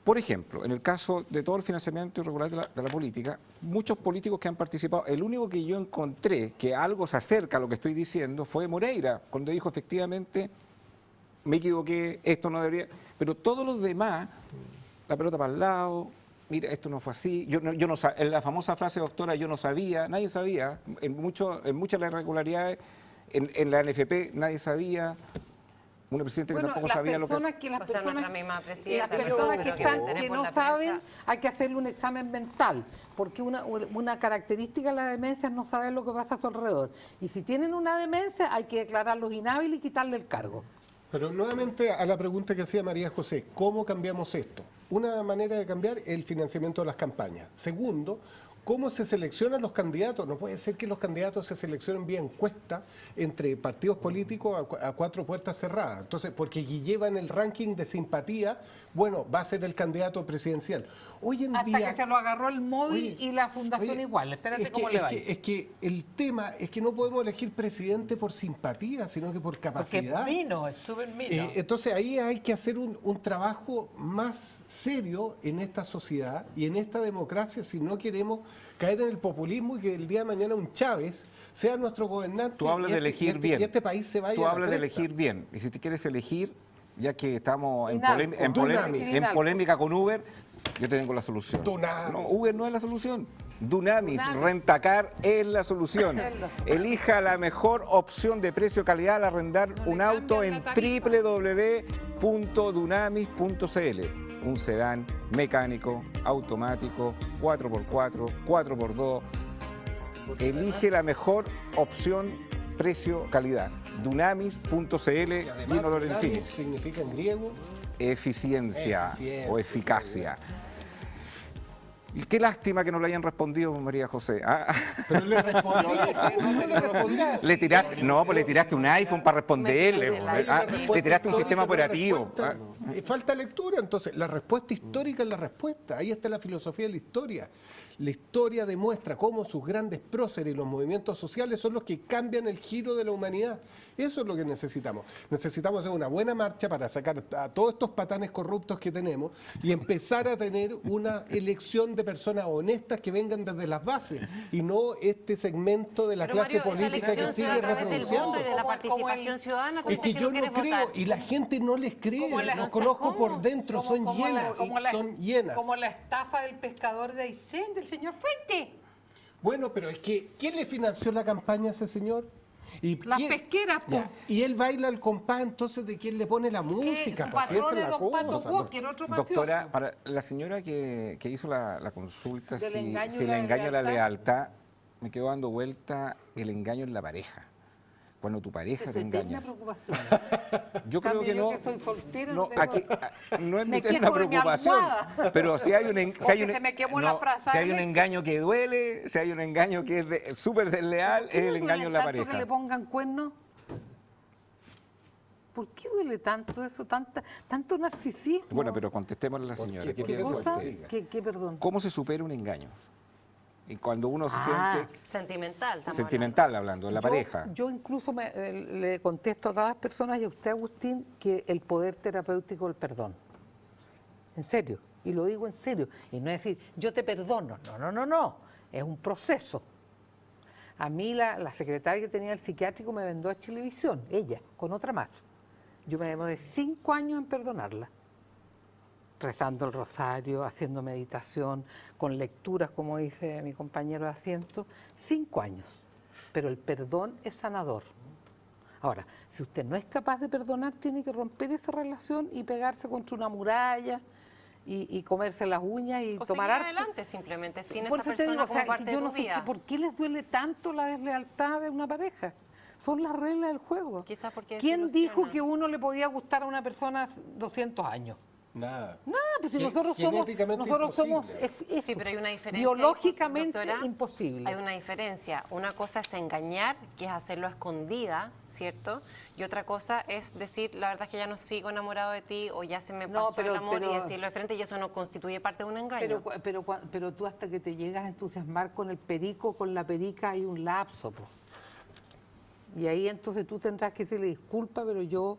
[SPEAKER 8] Por ejemplo, en el caso de todo el financiamiento irregular de la política, muchos políticos que han participado, el único que yo encontré que algo se acerca a lo que estoy diciendo fue Moreira, cuando dijo efectivamente, me equivoqué, esto no debería, pero todos los demás, la pelota para el lado, mira, esto no fue así, yo no sabía, la famosa frase, doctora, yo no sabía, nadie sabía, en muchas de las irregularidades, en la NFP nadie sabía. Una presidenta que tampoco sabía lo que es.
[SPEAKER 11] Las personas que no saben, hay que hacerle un examen mental, porque una característica de la demencia es no saber lo que pasa a su alrededor. Y si tienen una demencia, hay que declararlos inhábiles y quitarle el cargo.
[SPEAKER 10] Pero nuevamente a la pregunta que hacía María José, ¿cómo cambiamos esto? Una manera de cambiar es el financiamiento de las campañas. Segundo, ¿cómo se seleccionan los candidatos? No puede ser que los candidatos se seleccionen vía encuesta entre partidos políticos a cuatro puertas cerradas. Entonces, porque lleva en el ranking de simpatía, bueno, va a ser el candidato presidencial. Hoy en
[SPEAKER 11] Hasta
[SPEAKER 10] día,
[SPEAKER 11] que se lo agarró el móvil y la fundación igual. Espérate cómo le va.
[SPEAKER 10] Es que el tema es que no podemos elegir presidente por simpatía, sino que por capacidad.
[SPEAKER 11] Porque es súper mino.
[SPEAKER 10] Entonces ahí hay que hacer un trabajo más serio en esta sociedad y en esta democracia si no queremos caer en el populismo y que el día de mañana un Chávez sea nuestro gobernante.
[SPEAKER 8] Tú hablas de elegir bien.
[SPEAKER 10] Y este país se vaya
[SPEAKER 8] Tú
[SPEAKER 10] a la
[SPEAKER 8] hablas de
[SPEAKER 10] cresta.
[SPEAKER 8] elegir bien. Y si te quieres elegir, ya que estamos en
[SPEAKER 10] Dunamis.
[SPEAKER 8] polémica con Uber, yo te tengo la solución.
[SPEAKER 10] Dunamis.
[SPEAKER 8] No, Uber no es la solución. Dunamis, Rentacar es la solución. Elija la mejor opción de precio-calidad al arrendar un auto en www.dunamis.cl. Un sedán mecánico, automático, 4x4, 4x2. Elige la mejor opción precio-calidad. Dunamis.cl. Gino Lorenzini.
[SPEAKER 10] Dunamis significa en griego
[SPEAKER 8] eficiencia o eficacia. Y qué lástima que no le hayan respondido, María José.
[SPEAKER 10] Pero le respondí.
[SPEAKER 8] Le tiraste un iPhone para responderle. Le tiraste un sistema operativo.
[SPEAKER 10] Falta lectura, entonces. La respuesta histórica es la respuesta. Ahí está la filosofía de la historia. La historia demuestra cómo sus grandes próceres y los movimientos sociales son los que cambian el giro de la humanidad. Eso es lo que necesitamos. Necesitamos hacer una buena marcha para sacar a todos estos patanes corruptos que tenemos y empezar a tener una elección de personas honestas que vengan desde las bases y no este segmento de la clase política que sigue reproduciendo.
[SPEAKER 9] Y de la participación ciudadana,
[SPEAKER 10] Es que yo no creo y la gente no les cree. Los conozco por dentro, son llenas. Son llenas.
[SPEAKER 11] Como la estafa del pescador de Aysén, del señor Fuente.
[SPEAKER 10] Bueno, pero es que ¿quién le financió la campaña a ese señor?
[SPEAKER 11] Las pesqueras, pues.
[SPEAKER 10] Y él baila el compás, entonces, ¿de quién le pone la música?
[SPEAKER 11] Su
[SPEAKER 10] Pues, esa
[SPEAKER 11] patrón
[SPEAKER 10] es
[SPEAKER 11] es
[SPEAKER 10] la
[SPEAKER 11] don Pato
[SPEAKER 10] cosa.
[SPEAKER 11] Walker, otro mafioso.
[SPEAKER 8] Doctora, para la señora que hizo la consulta,
[SPEAKER 11] Del
[SPEAKER 8] si
[SPEAKER 11] engaño
[SPEAKER 8] el
[SPEAKER 11] y la
[SPEAKER 8] engaño y la
[SPEAKER 11] lealtad.
[SPEAKER 8] lealtad, me quedo dando vuelta el engaño en la pareja. Cuando tu pareja te engaña.
[SPEAKER 11] Preocupación.
[SPEAKER 8] Yo creo que no.
[SPEAKER 11] Que soy soltera,
[SPEAKER 8] No,
[SPEAKER 11] tengo-
[SPEAKER 8] aquí, no es mi
[SPEAKER 11] Me
[SPEAKER 8] eterna
[SPEAKER 11] quejo de mi
[SPEAKER 8] preocupación.
[SPEAKER 11] almohada.
[SPEAKER 8] Pero si hay un,
[SPEAKER 11] Porque se me quemó la frazada
[SPEAKER 8] si hay un
[SPEAKER 11] eléctrica.
[SPEAKER 8] engaño que duele, si hay un engaño que es súper desleal, es el engaño en la
[SPEAKER 11] ¿Tanto que
[SPEAKER 8] pareja.
[SPEAKER 11] le pongan cuernos? ¿Por qué duele tanto eso, tanto narcisismo?
[SPEAKER 8] Bueno, pero contestémosle a la señora. ¿Qué
[SPEAKER 11] ¿Qué
[SPEAKER 8] piensa
[SPEAKER 11] cosa?
[SPEAKER 8] usted?
[SPEAKER 11] ¿Qué perdón?
[SPEAKER 8] ¿Cómo se supera un engaño? Y cuando uno se siente
[SPEAKER 9] Sentimental, estamos
[SPEAKER 8] sentimental hablando, en la pareja.
[SPEAKER 11] Yo incluso le contesto a todas las personas y a usted, Agustín, que el poder terapéutico del perdón. En serio, y lo digo en serio. Y no es decir, yo te perdono. No. Es un proceso. A mí la secretaria que tenía el psiquiátrico me vendó a Chilevisión, ella, con otra más. Yo me demoré 5 años en perdonarla. Rezando el rosario, haciendo meditación, con lecturas, como dice mi compañero de asiento, 5 años. Pero el perdón es sanador. Ahora, si usted no es capaz de perdonar, tiene que romper esa relación y pegarse contra una muralla y comerse las uñas y
[SPEAKER 9] O
[SPEAKER 11] tomar
[SPEAKER 9] seguir
[SPEAKER 11] harto.
[SPEAKER 9] adelante simplemente, sin
[SPEAKER 11] Por
[SPEAKER 9] esa
[SPEAKER 11] eso te
[SPEAKER 9] persona
[SPEAKER 11] digo, o sea,
[SPEAKER 9] como parte
[SPEAKER 11] yo
[SPEAKER 9] de tu
[SPEAKER 11] no sé
[SPEAKER 9] vida.
[SPEAKER 11] por qué les duele tanto la deslealtad de una pareja. Son las reglas del juego.
[SPEAKER 9] Quizás porque
[SPEAKER 11] ¿Quién
[SPEAKER 9] desilusiona.
[SPEAKER 11] dijo que uno le podía gustar a una persona 200 años?
[SPEAKER 10] Nada.
[SPEAKER 11] Pues si nosotros somos eso,
[SPEAKER 9] Sí, pero hay una diferencia.
[SPEAKER 11] biológicamente
[SPEAKER 9] doctora,
[SPEAKER 11] imposible.
[SPEAKER 9] Hay una diferencia. Una cosa es engañar, que es hacerlo a escondida, ¿cierto? Y otra cosa es decir, la verdad es que ya no sigo enamorado de ti o ya se me pasó el amor y decirlo de frente y eso no constituye parte de un engaño.
[SPEAKER 11] Pero tú hasta que te llegas a entusiasmar con el perico, con la perica, hay un lapso. Po. Y ahí entonces tú tendrás que decirle disculpa, pero yo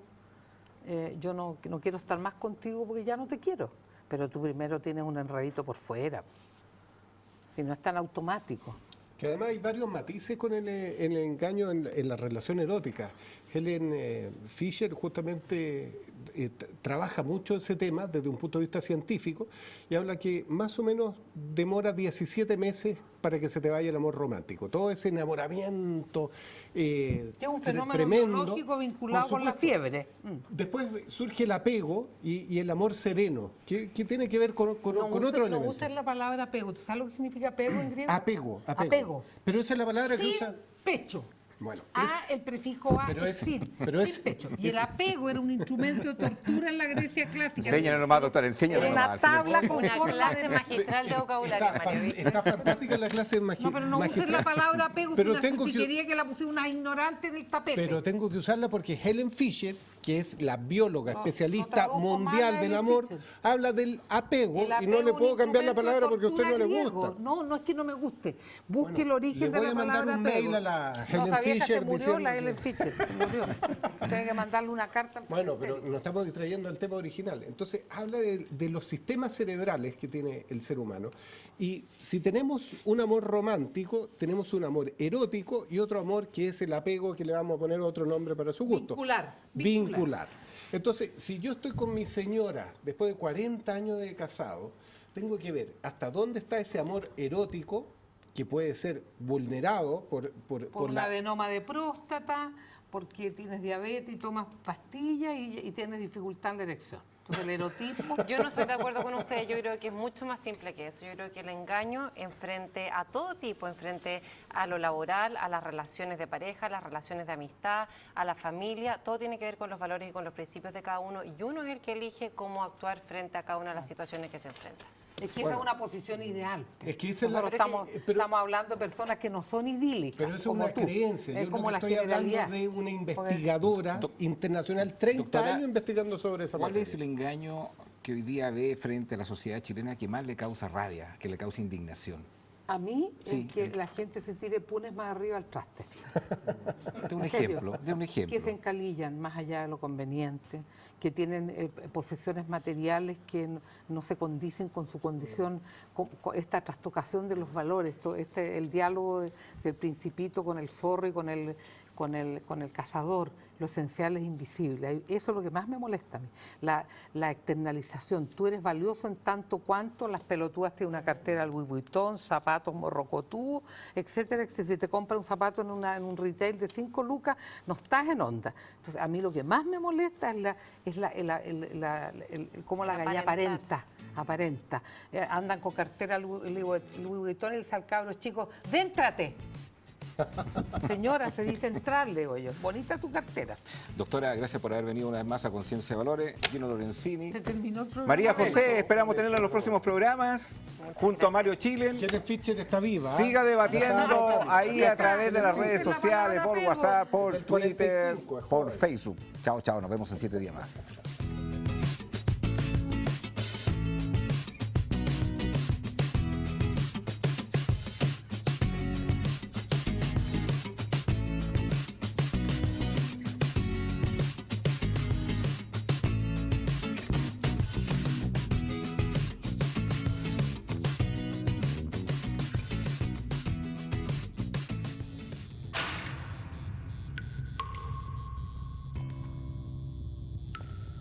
[SPEAKER 11] no quiero estar más contigo porque ya no te quiero. Pero tú primero tienes un enredito por fuera. Si no es tan automático.
[SPEAKER 10] Que además hay varios matices con el engaño en la relación erótica. Helen Fisher justamente trabaja mucho ese tema desde un punto de vista científico y habla que más o menos demora 17 meses para que se te vaya el amor romántico. Todo ese enamoramiento
[SPEAKER 11] Es un fenómeno
[SPEAKER 10] tremendo,
[SPEAKER 11] biológico vinculado
[SPEAKER 10] por
[SPEAKER 11] con la
[SPEAKER 10] supuesto.
[SPEAKER 11] fiebre.
[SPEAKER 10] Después surge el apego y el amor sereno, que tiene que ver con otro elemento.
[SPEAKER 11] No uses la palabra apego. ¿Tú sabes lo que significa apego en griego?
[SPEAKER 10] Apego.
[SPEAKER 11] Apego.
[SPEAKER 10] Pero esa es la palabra que
[SPEAKER 11] Sin
[SPEAKER 10] usa...
[SPEAKER 11] pecho.
[SPEAKER 10] Bueno,
[SPEAKER 11] el prefijo a
[SPEAKER 10] pero
[SPEAKER 11] es sin pecho. Y el
[SPEAKER 10] es-
[SPEAKER 11] apego era un instrumento de tortura en la Grecia clásica.
[SPEAKER 8] Enséñanos nomás, doctor, enséñanos
[SPEAKER 11] Era una
[SPEAKER 8] nomás. señor.
[SPEAKER 11] tabla con
[SPEAKER 9] Una
[SPEAKER 11] forma
[SPEAKER 9] clase
[SPEAKER 11] de...
[SPEAKER 9] magistral de vocabulario, María.
[SPEAKER 10] Está fantástica la clase
[SPEAKER 11] No, pero no uses la palabra apego,
[SPEAKER 10] Pero
[SPEAKER 11] sino
[SPEAKER 10] tengo
[SPEAKER 11] que
[SPEAKER 10] que-
[SPEAKER 11] quería que la pusiera una ignorante en el tapete.
[SPEAKER 10] Pero tengo que usarla porque Helen Fisher, que es la bióloga
[SPEAKER 11] No,
[SPEAKER 10] especialista
[SPEAKER 11] no tradujo
[SPEAKER 10] mundial
[SPEAKER 11] mal a
[SPEAKER 10] del
[SPEAKER 11] Helen
[SPEAKER 10] amor,
[SPEAKER 11] Fisher.
[SPEAKER 10] habla del apego
[SPEAKER 11] El
[SPEAKER 10] y no
[SPEAKER 11] apego
[SPEAKER 10] le
[SPEAKER 11] es
[SPEAKER 10] puedo
[SPEAKER 11] un
[SPEAKER 10] cambiar la
[SPEAKER 11] instrumento de
[SPEAKER 10] palabra porque a usted no le
[SPEAKER 11] tortura griego.
[SPEAKER 10] gusta.
[SPEAKER 11] No es que no me guste. Busque el origen
[SPEAKER 10] le
[SPEAKER 11] de
[SPEAKER 10] voy
[SPEAKER 11] la
[SPEAKER 10] a mandar
[SPEAKER 11] palabra
[SPEAKER 10] un
[SPEAKER 11] apego.
[SPEAKER 10] mail a la
[SPEAKER 11] No
[SPEAKER 10] Helen
[SPEAKER 11] sabía que
[SPEAKER 10] Fisher
[SPEAKER 11] se murió
[SPEAKER 10] diciendo
[SPEAKER 11] la
[SPEAKER 10] que-
[SPEAKER 11] Helen Fisher, se murió. Tiene que mandarle una carta al
[SPEAKER 10] Bueno, pero
[SPEAKER 11] cementerio.
[SPEAKER 10] nos estamos distrayendo del tema original. Entonces, habla de los sistemas cerebrales que tiene el ser humano. Y si tenemos un amor romántico, tenemos un amor erótico y otro amor que es el apego, que le vamos a poner otro nombre para su gusto. Vincular. Entonces, si yo estoy con mi señora después de 40 años de casado, tengo que ver hasta dónde está ese amor erótico que puede ser vulnerado por
[SPEAKER 11] Por un adenoma de próstata, porque tienes diabetes y tomas pastillas y tienes dificultad en la erección. Entonces, el erotismo...
[SPEAKER 9] Yo no estoy de acuerdo con ustedes, yo creo que es mucho más simple que eso. Yo creo que el engaño enfrente a todo tipo, enfrente a lo laboral, a las relaciones de pareja, a las relaciones de amistad, a la familia, todo tiene que ver con los valores y con los principios de cada uno y uno es el que elige cómo actuar frente a cada una de las situaciones que se enfrenta.
[SPEAKER 11] Es que esa es una posición ideal.
[SPEAKER 10] Es que esa es
[SPEAKER 11] Nosotros estamos hablando de personas que no son idílicas.
[SPEAKER 10] Pero eso es
[SPEAKER 11] como
[SPEAKER 10] una
[SPEAKER 11] tú.
[SPEAKER 10] creencia.
[SPEAKER 11] Es
[SPEAKER 10] Yo
[SPEAKER 11] como
[SPEAKER 10] lo
[SPEAKER 11] la
[SPEAKER 10] que estoy hablando
[SPEAKER 11] generalidad.
[SPEAKER 10] de una investigadora internacional, 30
[SPEAKER 8] Doctora,
[SPEAKER 10] años investigando sobre esa
[SPEAKER 8] ¿Cuál
[SPEAKER 10] materia.
[SPEAKER 8] es el engaño que hoy día ve frente a la sociedad chilena que más le causa rabia, que le causa indignación?
[SPEAKER 11] A mí,
[SPEAKER 8] Sí.
[SPEAKER 11] que la gente se tire punes más arriba al traste.
[SPEAKER 8] De un
[SPEAKER 11] ¿En serio?
[SPEAKER 8] ejemplo, de un ejemplo.
[SPEAKER 11] Que se encalillan más allá de lo conveniente, que tienen posesiones materiales que no se condicen con su condición, con esta trastocación de los valores, el diálogo del principito con el zorro y con el cazador, lo esencial es invisible. Eso es lo que más me molesta a mí, la externalización. Tú eres valioso en tanto cuanto las pelotudas tienen una cartera Louis Vuitton, zapatos morrocotú, etcétera, etcétera. Si te compras un zapato en un retail de 5 lucas, no estás en onda. Entonces, a mí lo que más me molesta es cómo la galla aparenta. Andan con cartera Louis Vuitton y les al cabros chicos, ¡déntrate! Señora, se dice entrar, le digo yo. Bonita tu cartera.
[SPEAKER 8] Doctora, gracias por haber venido una vez más a Conciencia de Valores. Gino Lorenzini.
[SPEAKER 11] Se terminó el programa.
[SPEAKER 8] María José, esperamos tenerla en los próximos programas, junto a Mario Chilen.
[SPEAKER 10] Helen Fisher está viva.
[SPEAKER 8] Siga debatiendo ahí a través de las redes sociales, por WhatsApp, por
[SPEAKER 10] Del
[SPEAKER 8] Twitter,
[SPEAKER 10] 45, es
[SPEAKER 8] por
[SPEAKER 10] joven.
[SPEAKER 8] Facebook. Chao, chao, nos vemos en 7 días más.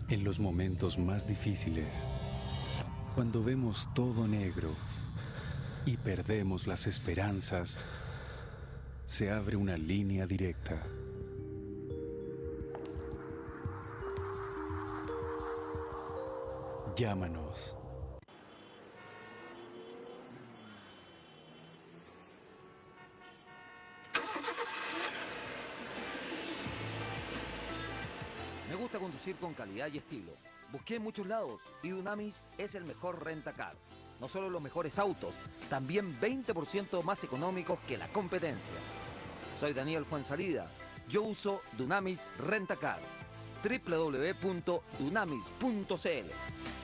[SPEAKER 1] En los momentos más difíciles, cuando vemos todo negro y perdemos las esperanzas, se abre una línea directa. Llámanos.
[SPEAKER 2] Me gusta conducir con calidad y estilo. Busqué en muchos lados y Dunamis es el mejor rentacar. No solo los mejores autos, también 20% más económicos que la competencia. Soy Daniel Fuensalida. Yo uso Dunamis Rentacar. www.dunamis.cl